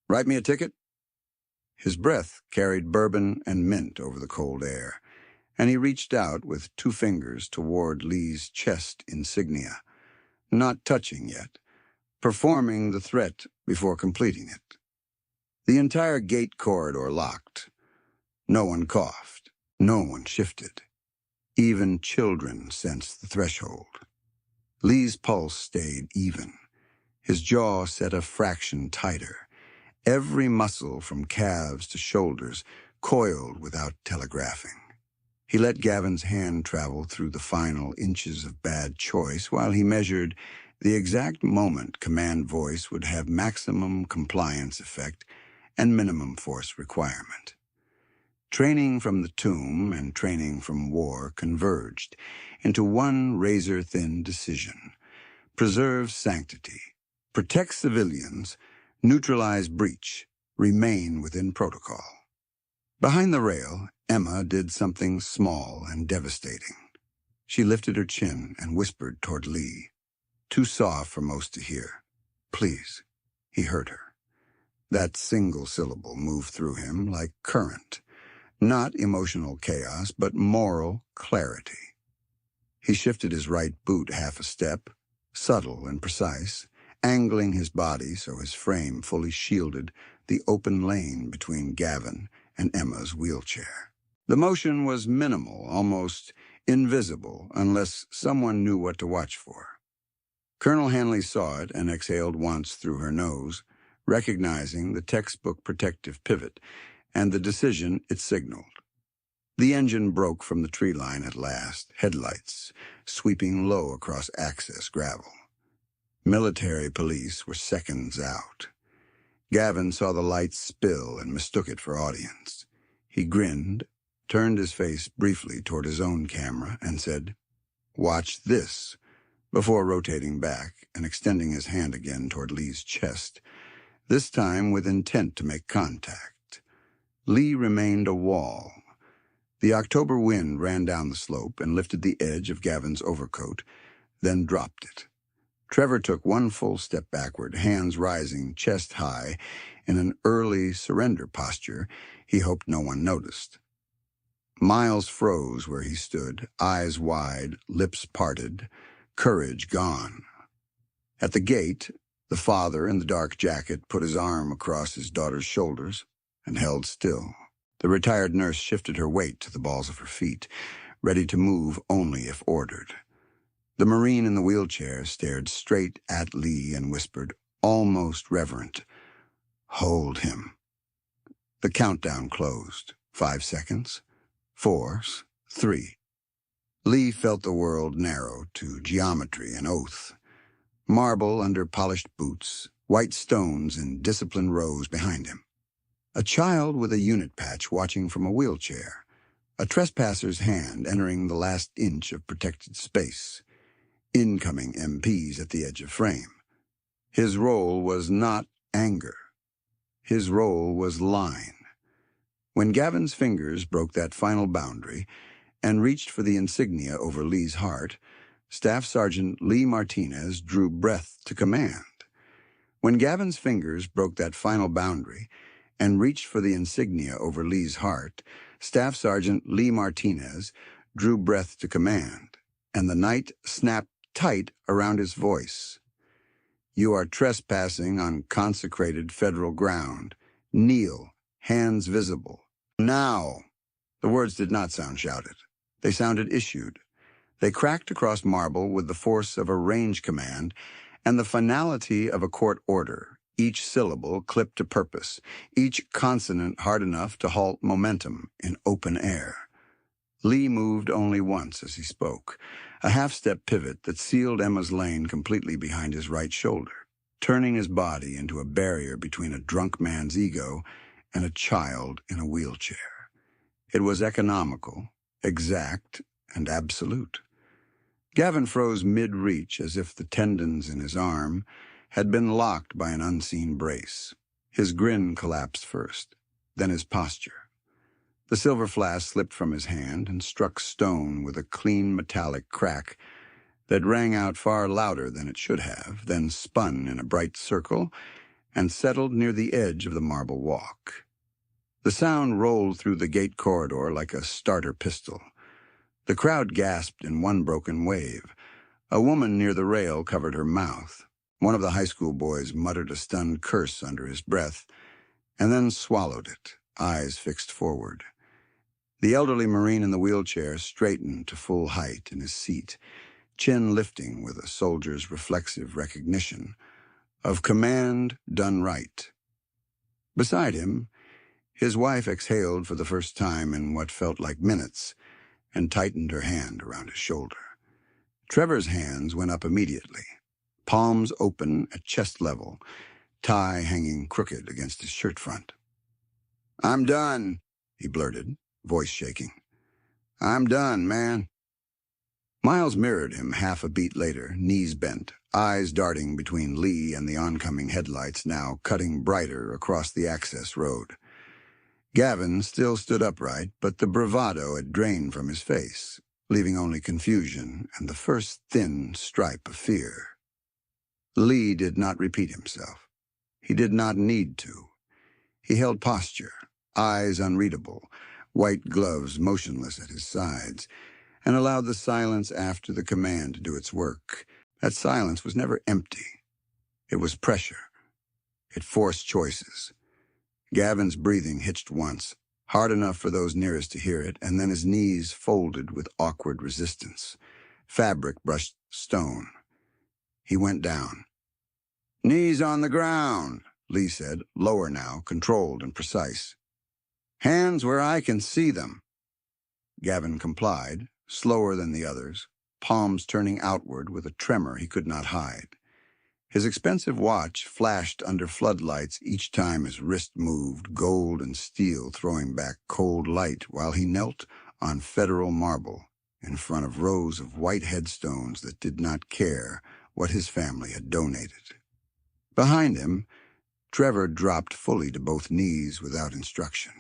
S1: Write me a ticket? His breath carried bourbon and mint over the cold air, and he reached out with 2 fingers toward Lee's chest insignia, not touching yet, performing the threat before completing it. The entire gate corridor locked. No one coughed. No one shifted. Even children sensed the threshold. Lee's pulse stayed even. His jaw set a fraction tighter. Every muscle from calves to shoulders coiled without telegraphing. He let Gavin's hand travel through the final inches of bad choice while he measured the exact moment command voice would have maximum compliance effect and minimum force requirement. Training from the tomb and training from war converged into one razor-thin decision. Preserve sanctity. Protect civilians. Neutralize breach. Remain within protocol. Behind the rail, Emma did something small and devastating. She lifted her chin and whispered toward Lee. Too soft for most to hear. Please. He heard her. That single syllable moved through him like current. Not emotional chaos, but moral clarity. He shifted his right boot half a step, subtle and precise, angling his body so his frame fully shielded the open lane between Gavin and Emma's wheelchair. The motion was minimal, almost invisible, unless someone knew what to watch for. Colonel Hanley saw it and exhaled once through her nose, recognizing the textbook protective pivot and the decision it signaled. The engine broke from the tree line at last, headlights sweeping low across access gravel. Military police were seconds out. Gavin saw the lights spill and mistook it for audience. He grinned, turned his face briefly toward his own camera, and said, "Watch this," before rotating back and extending his hand again toward Lee's chest, this time with intent to make contact. Lee remained a wall. The October wind ran down the slope and lifted the edge of Gavin's overcoat, then dropped it. Trevor took one full step backward, hands rising chest high in an early surrender posture he hoped no one noticed. Miles froze where he stood, eyes wide, lips parted, courage gone. At the gate, the father in the dark jacket put his arm across his daughter's shoulders and held still. The retired nurse shifted her weight to the balls of her feet, ready to move only if ordered. The Marine in the wheelchair stared straight at Lee and whispered, almost reverent, "Hold him." The countdown closed. 5 seconds. 4, 3. Lee felt the world narrow to geometry and oath. Marble under polished boots, white stones in disciplined rows behind him. A child with a unit patch watching from a wheelchair. A trespasser's hand entering the last inch of protected space. Incoming MPs at the edge of frame. His role was not anger. His role was line. When Gavin's fingers broke that final boundary and reached for the insignia over Lee's heart, Staff Sergeant Lee Martinez drew breath to command. When Gavin's fingers broke that final boundary and reached for the insignia over Lee's heart, Staff Sergeant Lee Martinez drew breath to command, and the night snapped tight around his voice. You are trespassing on consecrated federal ground. Kneel, hands visible. Now! The words did not sound shouted. They sounded issued. They cracked across marble with the force of a range command and the finality of a court order, each syllable clipped to purpose, each consonant hard enough to halt momentum in open air. Lee moved only once as he spoke, a half-step pivot that sealed Emma's lane completely behind his right shoulder, turning his body into a barrier between a drunk man's ego and a child in a wheelchair. It was economical, exact, and absolute. Gavin froze mid-reach as if the tendons in his arm had been locked by an unseen brace. His grin collapsed first, then his posture. The silver flask slipped from his hand and struck stone with a clean metallic crack that rang out far louder than it should have, then spun in a bright circle and settled near the edge of the marble walk. The sound rolled through the gate corridor like a starter pistol. The crowd gasped in one broken wave. A woman near the rail covered her mouth. One of the high school boys muttered a stunned curse under his breath, and then swallowed it, eyes fixed forward. The elderly Marine in the wheelchair straightened to full height in his seat, chin lifting with a soldier's reflexive recognition of command done right. Beside him, his wife exhaled for the first time in what felt like minutes and tightened her hand around his shoulder. Trevor's hands went up immediately, palms open at chest level, tie hanging crooked against his shirt front. "I'm done," he blurted, voice shaking. "I'm done, man." Miles mirrored him half a beat later, knees bent, eyes darting between Lee and the oncoming headlights now cutting brighter across the access road. Gavin still stood upright, but the bravado had drained from his face, leaving only confusion and the first thin stripe of fear. Lee did not repeat himself. He did not need to. He held posture, eyes unreadable, white gloves motionless at his sides, and allowed the silence after the command to do its work. That silence was never empty. It was pressure. It forced choices. Gavin's breathing hitched once, hard enough for those nearest to hear it, and then his knees folded with awkward resistance. Fabric brushed stone. He went down. "Knees on the ground," Lee said, lower now, controlled and precise. "Hands where I can see them." Gavin complied, slower than the others, palms turning outward with a tremor he could not hide. His expensive watch flashed under floodlights each time his wrist moved, gold and steel throwing back cold light while he knelt on federal marble in front of rows of white headstones that did not care what his family had donated. Behind him, Trevor dropped fully to both knees without instruction.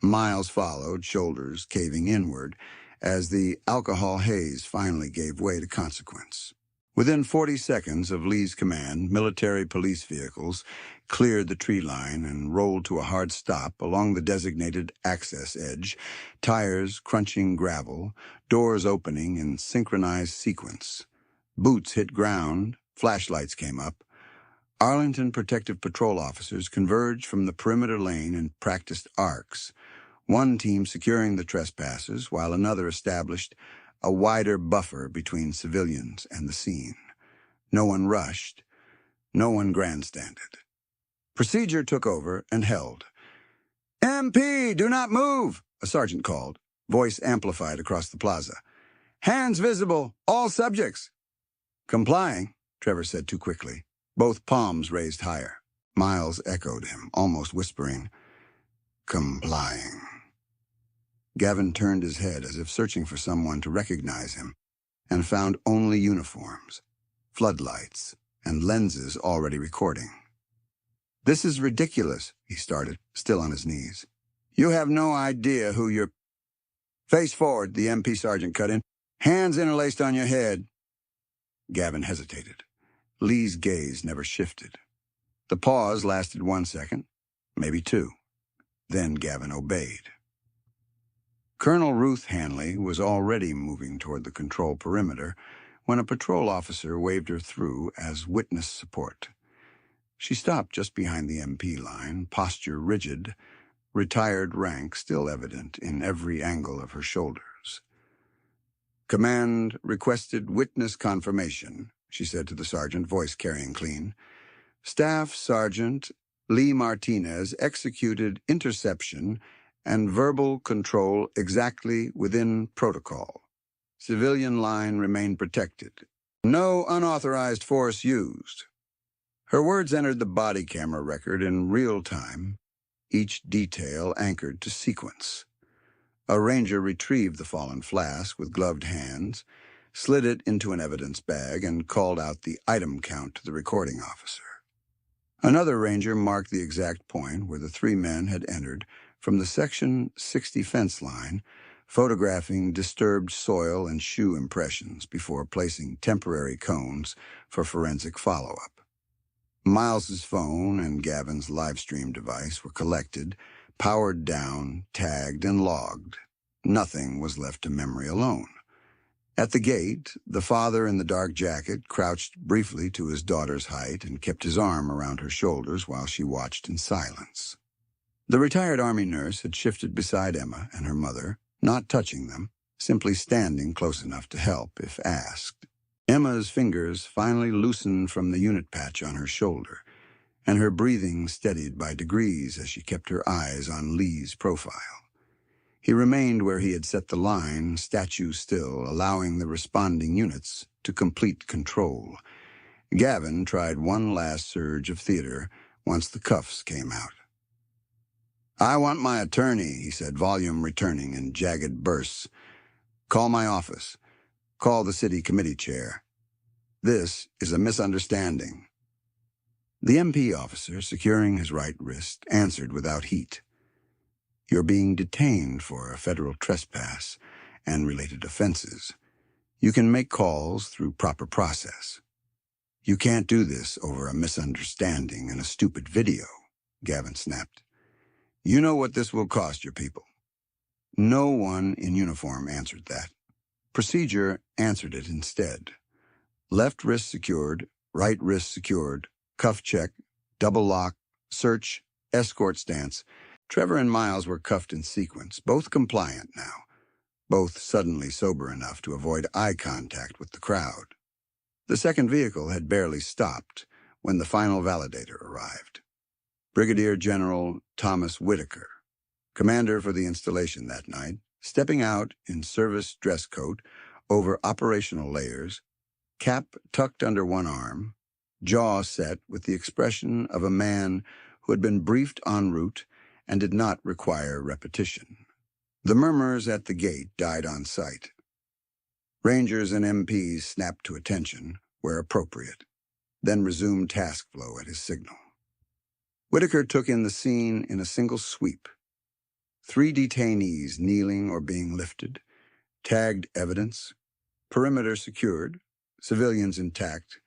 S1: Miles followed, shoulders caving inward, as the alcohol haze finally gave way to consequence. Within 40 seconds of Lee's command, military police vehicles cleared the tree line and rolled to a hard stop along the designated access edge, tires crunching gravel, doors opening in synchronized sequence. Boots hit ground, flashlights came up. Arlington Protective Patrol officers converged from the perimeter lane in practiced arcs, one team securing the trespassers while another established a wider buffer between civilians and the scene. No one rushed. No one grandstanded. Procedure took over and held. "MP, do not move," a sergeant called, voice amplified across the plaza. "Hands visible, all subjects." "Complying," Trevor said too quickly, both palms raised higher. Miles echoed him, almost whispering, complying. Gavin turned his head as if searching for someone to recognize him, and found only uniforms, floodlights, and lenses already recording. "This is ridiculous," he started, still on his knees. "You have no idea who you're—" "Face forward," the MP sergeant cut in. "Hands interlaced on your head." Gavin hesitated. Lee's gaze never shifted. The pause lasted 1 second, maybe 2. Then Gavin obeyed. Colonel Ruth Hanley was already moving toward the control perimeter when a patrol officer waved her through as witness support. She stopped just behind the MP line, posture rigid, retired rank still evident in every angle of her shoulders. "Command requested witness confirmation," she said to the sergeant, voice carrying clean. "Staff Sergeant Lee Martinez executed interception and verbal control exactly within protocol. Civilian line remained protected. No unauthorized force used." Her words entered the body camera record in real time, each detail anchored to sequence. A ranger retrieved the fallen flask with gloved hands, slid it into an evidence bag, and called out the item count to the recording officer. Another ranger marked the exact point where the 3 men had entered from the Section 60 fence line, photographing disturbed soil and shoe impressions before placing temporary cones for forensic follow-up. Miles's phone and Gavin's livestream device were collected, powered down, tagged, and logged. Nothing was left to memory alone. At the gate, the father in the dark jacket crouched briefly to his daughter's height and kept his arm around her shoulders while she watched in silence. The retired Army nurse had shifted beside Emma and her mother, not touching them, simply standing close enough to help if asked. Emma's fingers finally loosened from the unit patch on her shoulder, and her breathing steadied by degrees as she kept her eyes on Lee's profile. He remained where he had set the line, statue still, allowing the responding units to complete control. Gavin tried one last surge of theater once the cuffs came out. "I want my attorney," he said, volume returning in jagged bursts. "Call my office. Call the city committee chair. This is a misunderstanding." The MP officer, securing his right wrist, answered without heat. "You're being detained for a federal trespass and related offenses. You can make calls through proper process. You can't do this over a misunderstanding and a stupid video," Gavin snapped. "You know what this will cost your people." No one in uniform answered that. Procedure answered it instead. Left wrist secured, right wrist secured, cuff check, double lock, search, escort stance. Trevor and Miles were cuffed in sequence, both compliant now, both suddenly sober enough to avoid eye contact with the crowd. The second vehicle had barely stopped when the final validator arrived. Brigadier General Thomas Whitaker, commander for the installation that night, stepping out in service dress coat over operational layers, cap tucked under one arm, jaw set with the expression of a man who had been briefed en route and did not require repetition. The murmurs at the gate died on sight. Rangers and MPs snapped to attention, where appropriate, then resumed task flow at his signal. Whitaker took in the scene in a single sweep. 3 detainees kneeling or being lifted, tagged evidence, perimeter secured, civilians intact,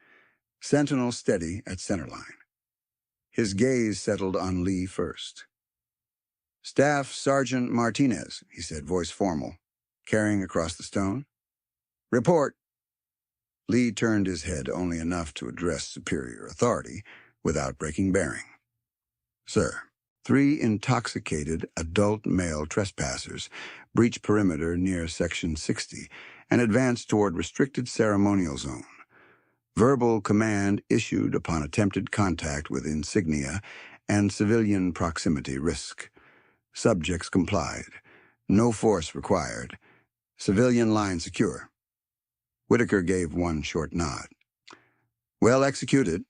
S1: sentinel steady at centerline. His gaze settled on Lee first. "Staff Sergeant Martinez," he said, voice formal, carrying across the stone. "Report." Lee turned his head only enough to address superior authority without breaking bearing. "Sir, 3 intoxicated adult male trespassers breached perimeter near Section 60 and advanced toward restricted ceremonial zone. Verbal command issued upon attempted contact with insignia and civilian proximity risk. Subjects complied. No force required. Civilian line secure." Whitaker gave one short nod. "Well executed."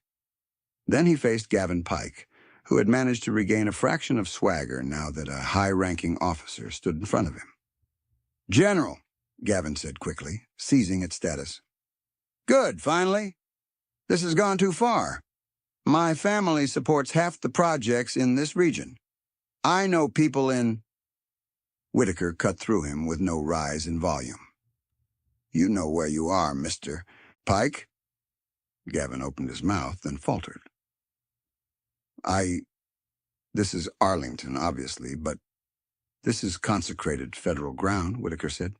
S1: Then he faced Gavin Pike, who had managed to regain a fraction of swagger now that a high-ranking officer stood in front of him. "General," Gavin said quickly, seizing its status. "Good, finally. This has gone too far. My family supports half the projects in this region. I know people in—" Whitaker cut through him with no rise in volume. "You know where you are, Mr. Pike?" Gavin opened his mouth, then faltered. This is Arlington, obviously, but this is consecrated federal ground," Whitaker said.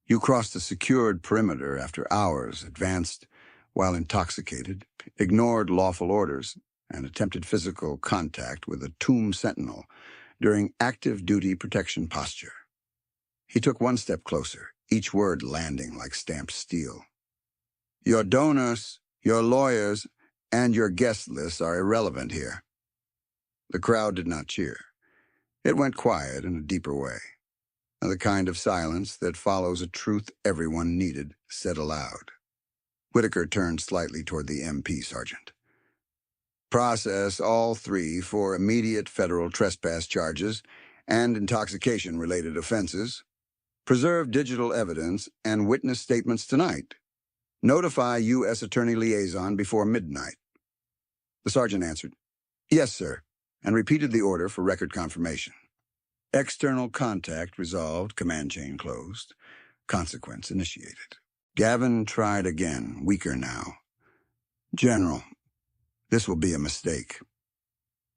S1: "You crossed a secured perimeter after hours, advanced while intoxicated, ignored lawful orders, and attempted physical contact with a tomb sentinel during active duty protection posture." He took one step closer, each word landing like stamped steel. "Your donors, your lawyers, and your guest lists are irrelevant here." The crowd did not cheer. It went quiet in a deeper way, the kind of silence that follows a truth everyone needed said aloud. Whitaker turned slightly toward the MP sergeant. "Process all three for immediate federal trespass charges and intoxication-related offenses. Preserve digital evidence and witness statements tonight. Notify U.S. Attorney Liaison before midnight." The sergeant answered, "Yes, sir," and repeated the order for record confirmation. External contact resolved, command chain closed, consequence initiated. Gavin tried again, weaker now. "General, this will be a mistake."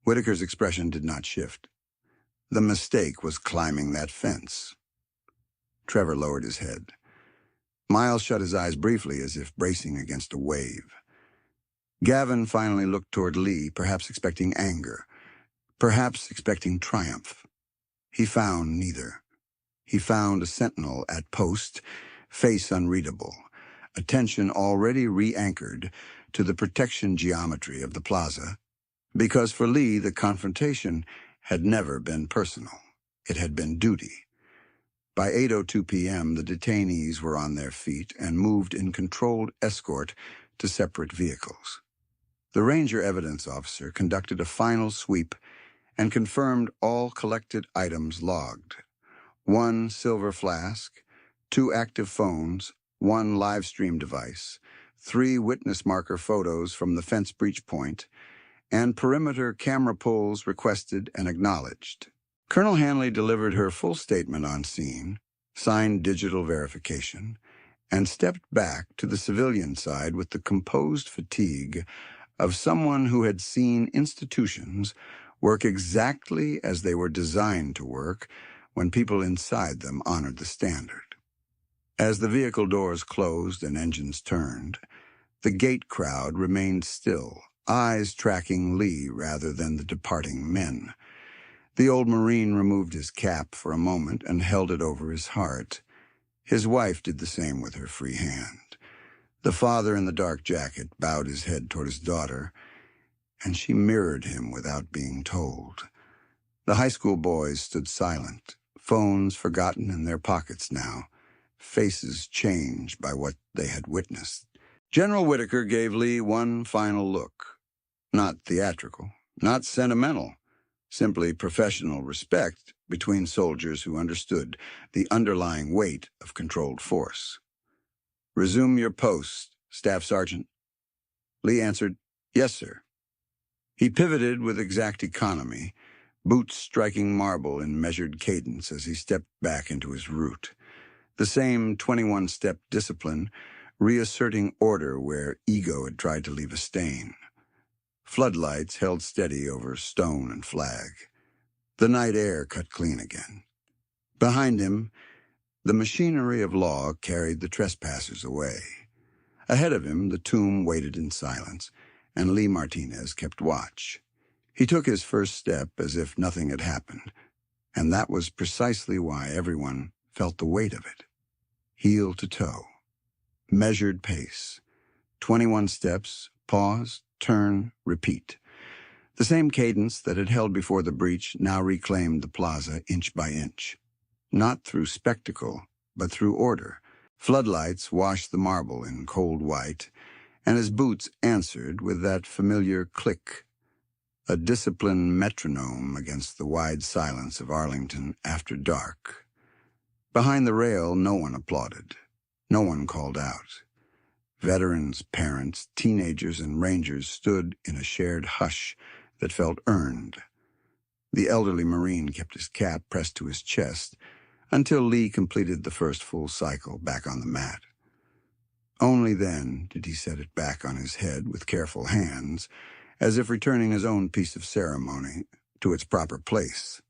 S1: Whitaker's expression did not shift. The mistake was climbing that fence. Trevor lowered his head. Miles shut his eyes briefly as if bracing against a wave. Gavin finally looked toward Lee, perhaps expecting anger, perhaps expecting triumph. He found neither. He found a sentinel at post, face unreadable, attention already re-anchored to the protection geometry of the plaza, because for Lee the confrontation had never been personal. It had been duty. By 8:02 p.m., the detainees were on their feet and moved in controlled escort to separate vehicles. The Ranger Evidence Officer conducted a final sweep and confirmed all collected items logged. 1 silver flask, 2 active phones, 1 live stream device, 3 witness marker photos from the fence breach point, and perimeter camera pulls requested and acknowledged. Colonel Hanley delivered her full statement on scene, signed digital verification, and stepped back to the civilian side with the composed fatigue of someone who had seen institutions work exactly as they were designed to work when people inside them honored the standard. As the vehicle doors closed and engines turned, the gate crowd remained still, eyes tracking Lee rather than the departing men. The old Marine removed his cap for a moment and held it over his heart. His wife did the same with her free hand. The father in the dark jacket bowed his head toward his daughter, and she mirrored him without being told. The high school boys stood silent, phones forgotten in their pockets now, faces changed by what they had witnessed. General Whitaker gave Lee one final look. Not theatrical, not sentimental, simply professional respect between soldiers who understood the underlying weight of controlled force. "Resume your post, Staff Sergeant." Lee answered, "Yes, sir." He pivoted with exact economy, boots striking marble in measured cadence as he stepped back into his route. The same 21-step discipline, reasserting order where ego had tried to leave a stain. Floodlights held steady over stone and flag. The night air cut clean again. Behind him, the machinery of law carried the trespassers away. Ahead of him, the tomb waited in silence, and Lee Martinez kept watch. He took his first step as if nothing had happened, and that was precisely why everyone felt the weight of it. Heel to toe. Measured pace. 21 steps, pause, turn, repeat. The same cadence that had held before the breach now reclaimed the plaza inch by inch. Not through spectacle, but through order. Floodlights washed the marble in cold white, and his boots answered with that familiar click. a disciplined metronome against the wide silence of Arlington after dark. Behind the rail, no one applauded. No one called out. Veterans, parents, teenagers, and rangers stood in a shared hush that felt earned. The elderly Marine kept his cap pressed to his chest until Lee completed the first full cycle back on the mat. Only then did he set it back on his head with careful hands, as if returning his own piece of ceremony to its proper place.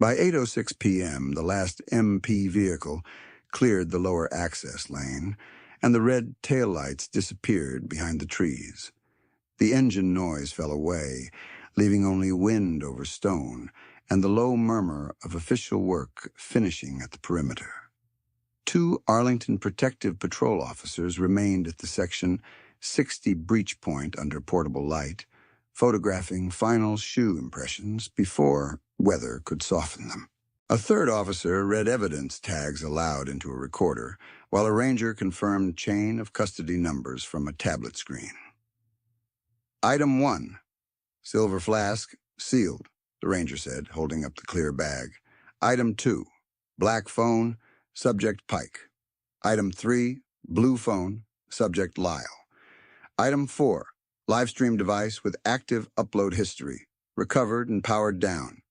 S1: By 8:06 p.m., the last MP vehicle cleared the lower access lane, and the red taillights disappeared behind the trees. The engine noise fell away, leaving only wind over stone and the low murmur of official work finishing at the perimeter. 2 Arlington Protective Patrol officers remained at the Section 60 breach point under portable light, photographing final shoe impressions before weather could soften them. A 3rd officer read evidence tags aloud into a recorder, while a ranger confirmed chain of custody numbers from a tablet screen. Item 1, silver flask, sealed, the ranger said, holding up the clear bag. Item 2, black phone, subject Pike. Item 3, blue phone, subject Lyle. Item 4, live stream device with active upload history, recovered and powered down.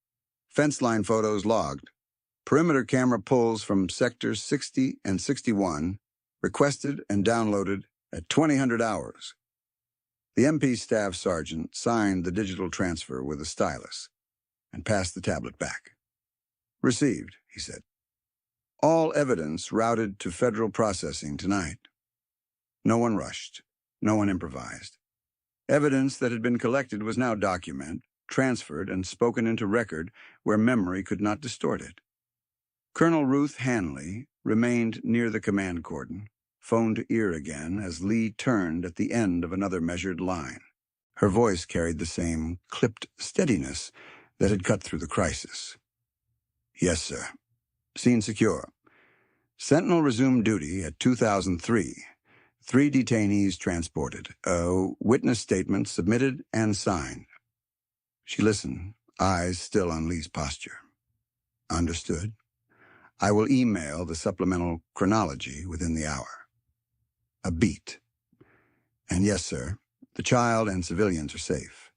S1: Fence line photos logged. Perimeter camera pulls from sectors 60 and 61, requested and downloaded at 2000 hours. The MP staff sergeant signed the digital transfer with a stylus and passed the tablet back. Received, he said. All evidence routed to federal processing tonight. No one rushed. No one improvised. Evidence that had been collected was now documented, transferred, and spoken into record where memory could not distort it. Colonel Ruth Hanley remained near the command cordon, phone to ear again as Lee turned at the end of another measured line. Her voice carried the same clipped steadiness that had cut through the crisis. Yes, sir. Scene secure. Sentinel resumed duty at 2003. 3 detainees transported. Witness statements submitted and signed. She listened, eyes still on Lee's posture. Understood. I will email the supplemental chronology within the hour. A beat. And yes, sir, the child and civilians are safe.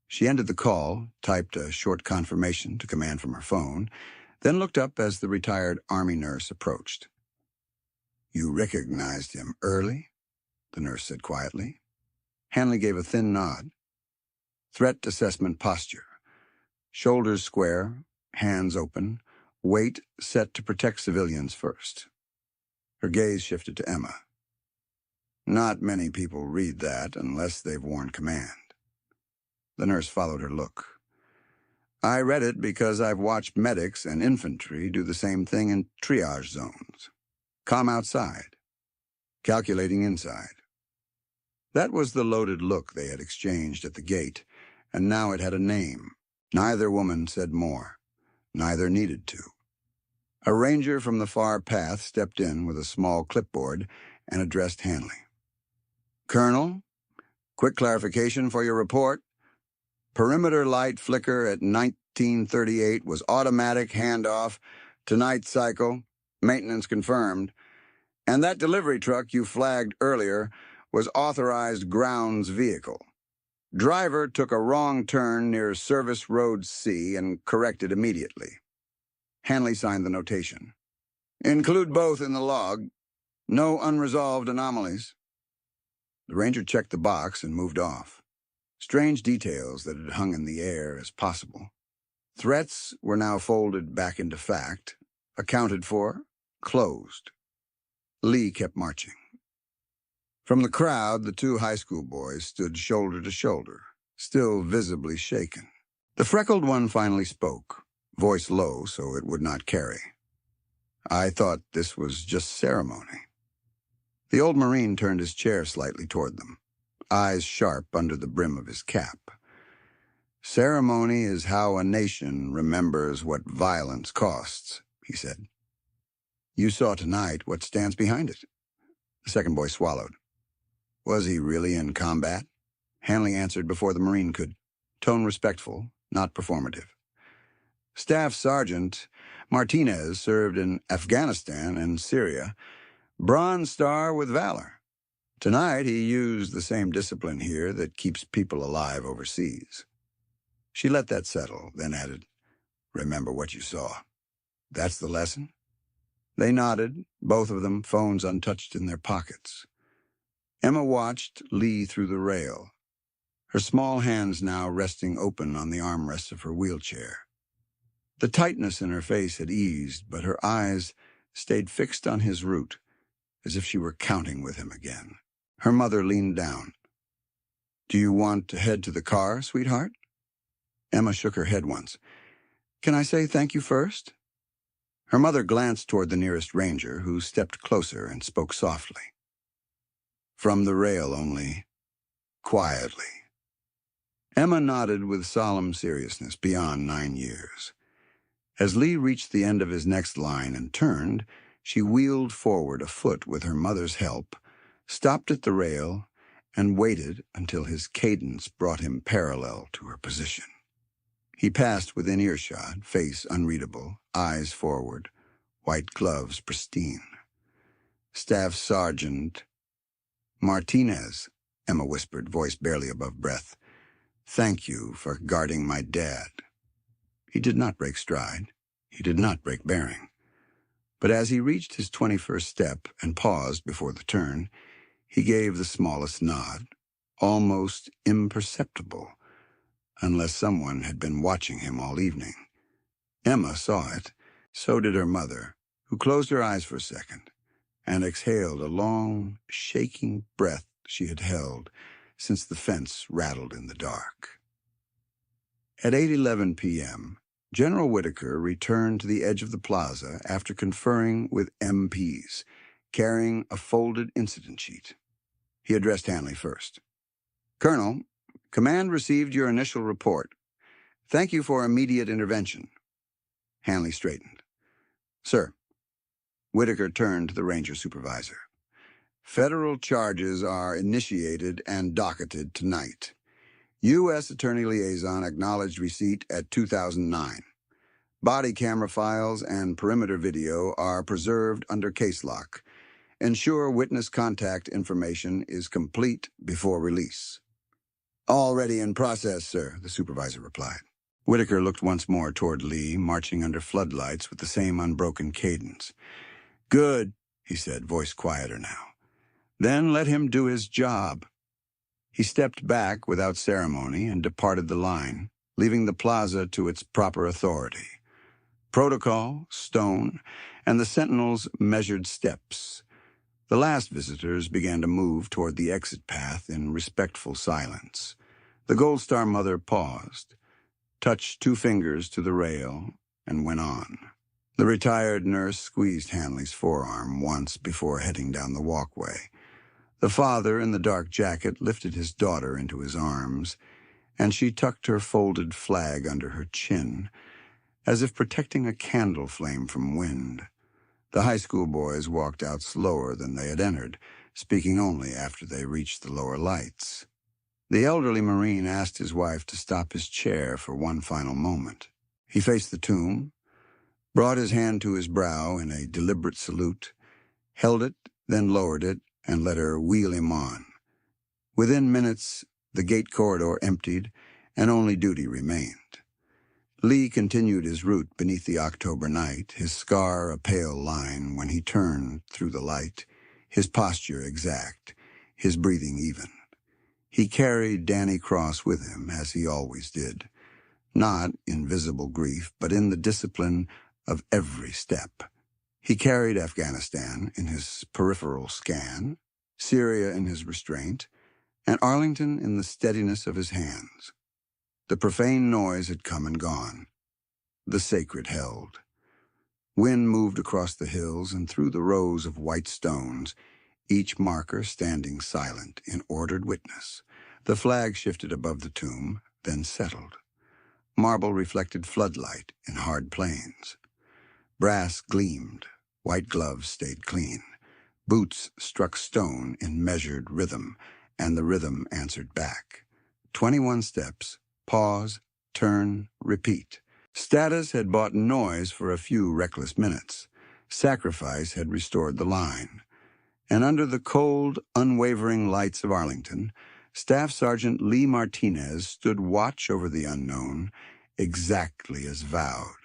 S1: She ended the call, typed a short confirmation to command from her phone, then looked up as the retired Army nurse approached. You recognized him early? The nurse said quietly. Hanley gave a thin nod. Threat assessment posture. Shoulders square, hands open, weight set to protect civilians first. Her gaze shifted to Emma. Not many people read that unless they've worn command. The nurse followed her look. I read it because I've watched medics and infantry do the same thing in triage zones. Calm outside. Calculating inside. That was the loaded look they had exchanged at the gate, and now it had a name. Neither woman said more. Neither needed to. A ranger from the far path stepped in with a small clipboard and addressed Hanley. Colonel, quick clarification for your report. Perimeter light flicker at 1938 was automatic handoff, tonight cycle, maintenance confirmed, and that delivery truck you flagged earlier was authorized grounds vehicle. Driver took a wrong turn near Service Road C and corrected immediately. Hanley signed the notation. Include both in the log. No unresolved anomalies. The ranger checked the box and moved off. Strange details that had hung in the air as possible. Threats were now folded back into fact, accounted for, closed. Lee kept marching. From the crowd, the 2 high school boys stood shoulder to shoulder, still visibly shaken. The freckled one finally spoke, voice low so it would not carry. I thought this was just ceremony. The old Marine turned his chair slightly toward them, eyes sharp under the brim of his cap. Ceremony is how a nation remembers what violence costs, he said. You saw tonight what stands behind it. The second boy swallowed. Was he really in combat? Hanley answered before the Marine could. tone respectful, not performative. Staff Sergeant Martinez served in Afghanistan and Syria, Bronze Star with valor. Tonight, he used the same discipline here that keeps people alive overseas. She let that settle, then added, "Remember what you saw. That's the lesson?" They nodded, both of them, phones untouched in their pockets. Emma watched Lee through the rail, her small hands now resting open on the armrests of her wheelchair. The tightness in her face had eased, but her eyes stayed fixed on his route, as if she were counting with him again. Her mother leaned down. "Do you want to head to the car, sweetheart?" Emma shook her head once. "Can I say thank you first?" Her mother glanced toward the nearest ranger, who stepped closer and spoke softly. From the rail only, quietly. Emma nodded with solemn seriousness beyond 9 years. As Lee reached the end of his next line and turned, she wheeled forward a foot with her mother's help, stopped at the rail, and waited until his cadence brought him parallel to her position. He passed within earshot, face unreadable, eyes forward, white gloves pristine. "Staff Sergeant Martinez," Emma whispered, voice barely above breath. "Thank you for guarding my dad." He did not break stride. He did not break bearing. But as he reached his 21st step and paused before the turn, he gave the smallest nod, almost imperceptible, unless someone had been watching him all evening. Emma saw it. So did her mother, who closed her eyes for a second and exhaled a long, shaking breath she had held since the fence rattled in the dark. At 8:11 p.m., General Whitaker returned to the edge of the plaza after conferring with MPs, carrying a folded incident sheet. He addressed Hanley first. "Colonel, Command received your initial report. Thank you for immediate intervention." Hanley straightened. "Sir." Whitaker turned to the Ranger supervisor. "Federal charges are initiated and docketed tonight. U.S. Attorney Liaison acknowledged receipt at 2009. Body camera files and perimeter video are preserved under case lock. Ensure witness contact information is complete before release." "Already in process, sir," the supervisor replied. Whitaker looked once more toward Lee, marching under floodlights with the same unbroken cadence. "Good," he said, voice quieter now. "Then let him do his job." He stepped back without ceremony and departed the line, leaving the plaza to its proper authority. Protocol, stone, and the sentinels' measured steps. The last visitors began to move toward the exit path in respectful silence. The Gold Star mother paused, touched 2 fingers to the rail, and went on. The retired nurse squeezed Hanley's forearm once before heading down the walkway. The father in the dark jacket lifted his daughter into his arms, and she tucked her folded flag under her chin, as if protecting a candle flame from wind. The high school boys walked out slower than they had entered, speaking only after they reached the lower lights. The elderly Marine asked his wife to stop his chair for one final moment. He faced the tomb, brought his hand to his brow in a deliberate salute, held it, then lowered it, and let her wheel him on. Within minutes, the gate corridor emptied, and only duty remained. Lee continued his route beneath the October night, his scar a pale line when he turned through the light, his posture exact, his breathing even. He carried Danny Cross with him, as he always did, not in visible grief, but in the discipline of every step. He carried Afghanistan in his peripheral scan, Syria in his restraint, and Arlington in the steadiness of his hands. The profane noise had come and gone. The sacred held. Wind moved across the hills and through the rows of white stones, each marker standing silent in ordered witness. The flag shifted above the tomb, then settled. Marble reflected floodlight in hard plains. Brass gleamed. White gloves stayed clean. Boots struck stone in measured rhythm, and the rhythm answered back. 21 steps, Pause, turn, repeat. Status had bought noise for a few reckless minutes. Sacrifice had restored the line. And under the cold, unwavering lights of Arlington, Staff Sergeant Lee Martinez stood watch over the unknown, exactly as vowed.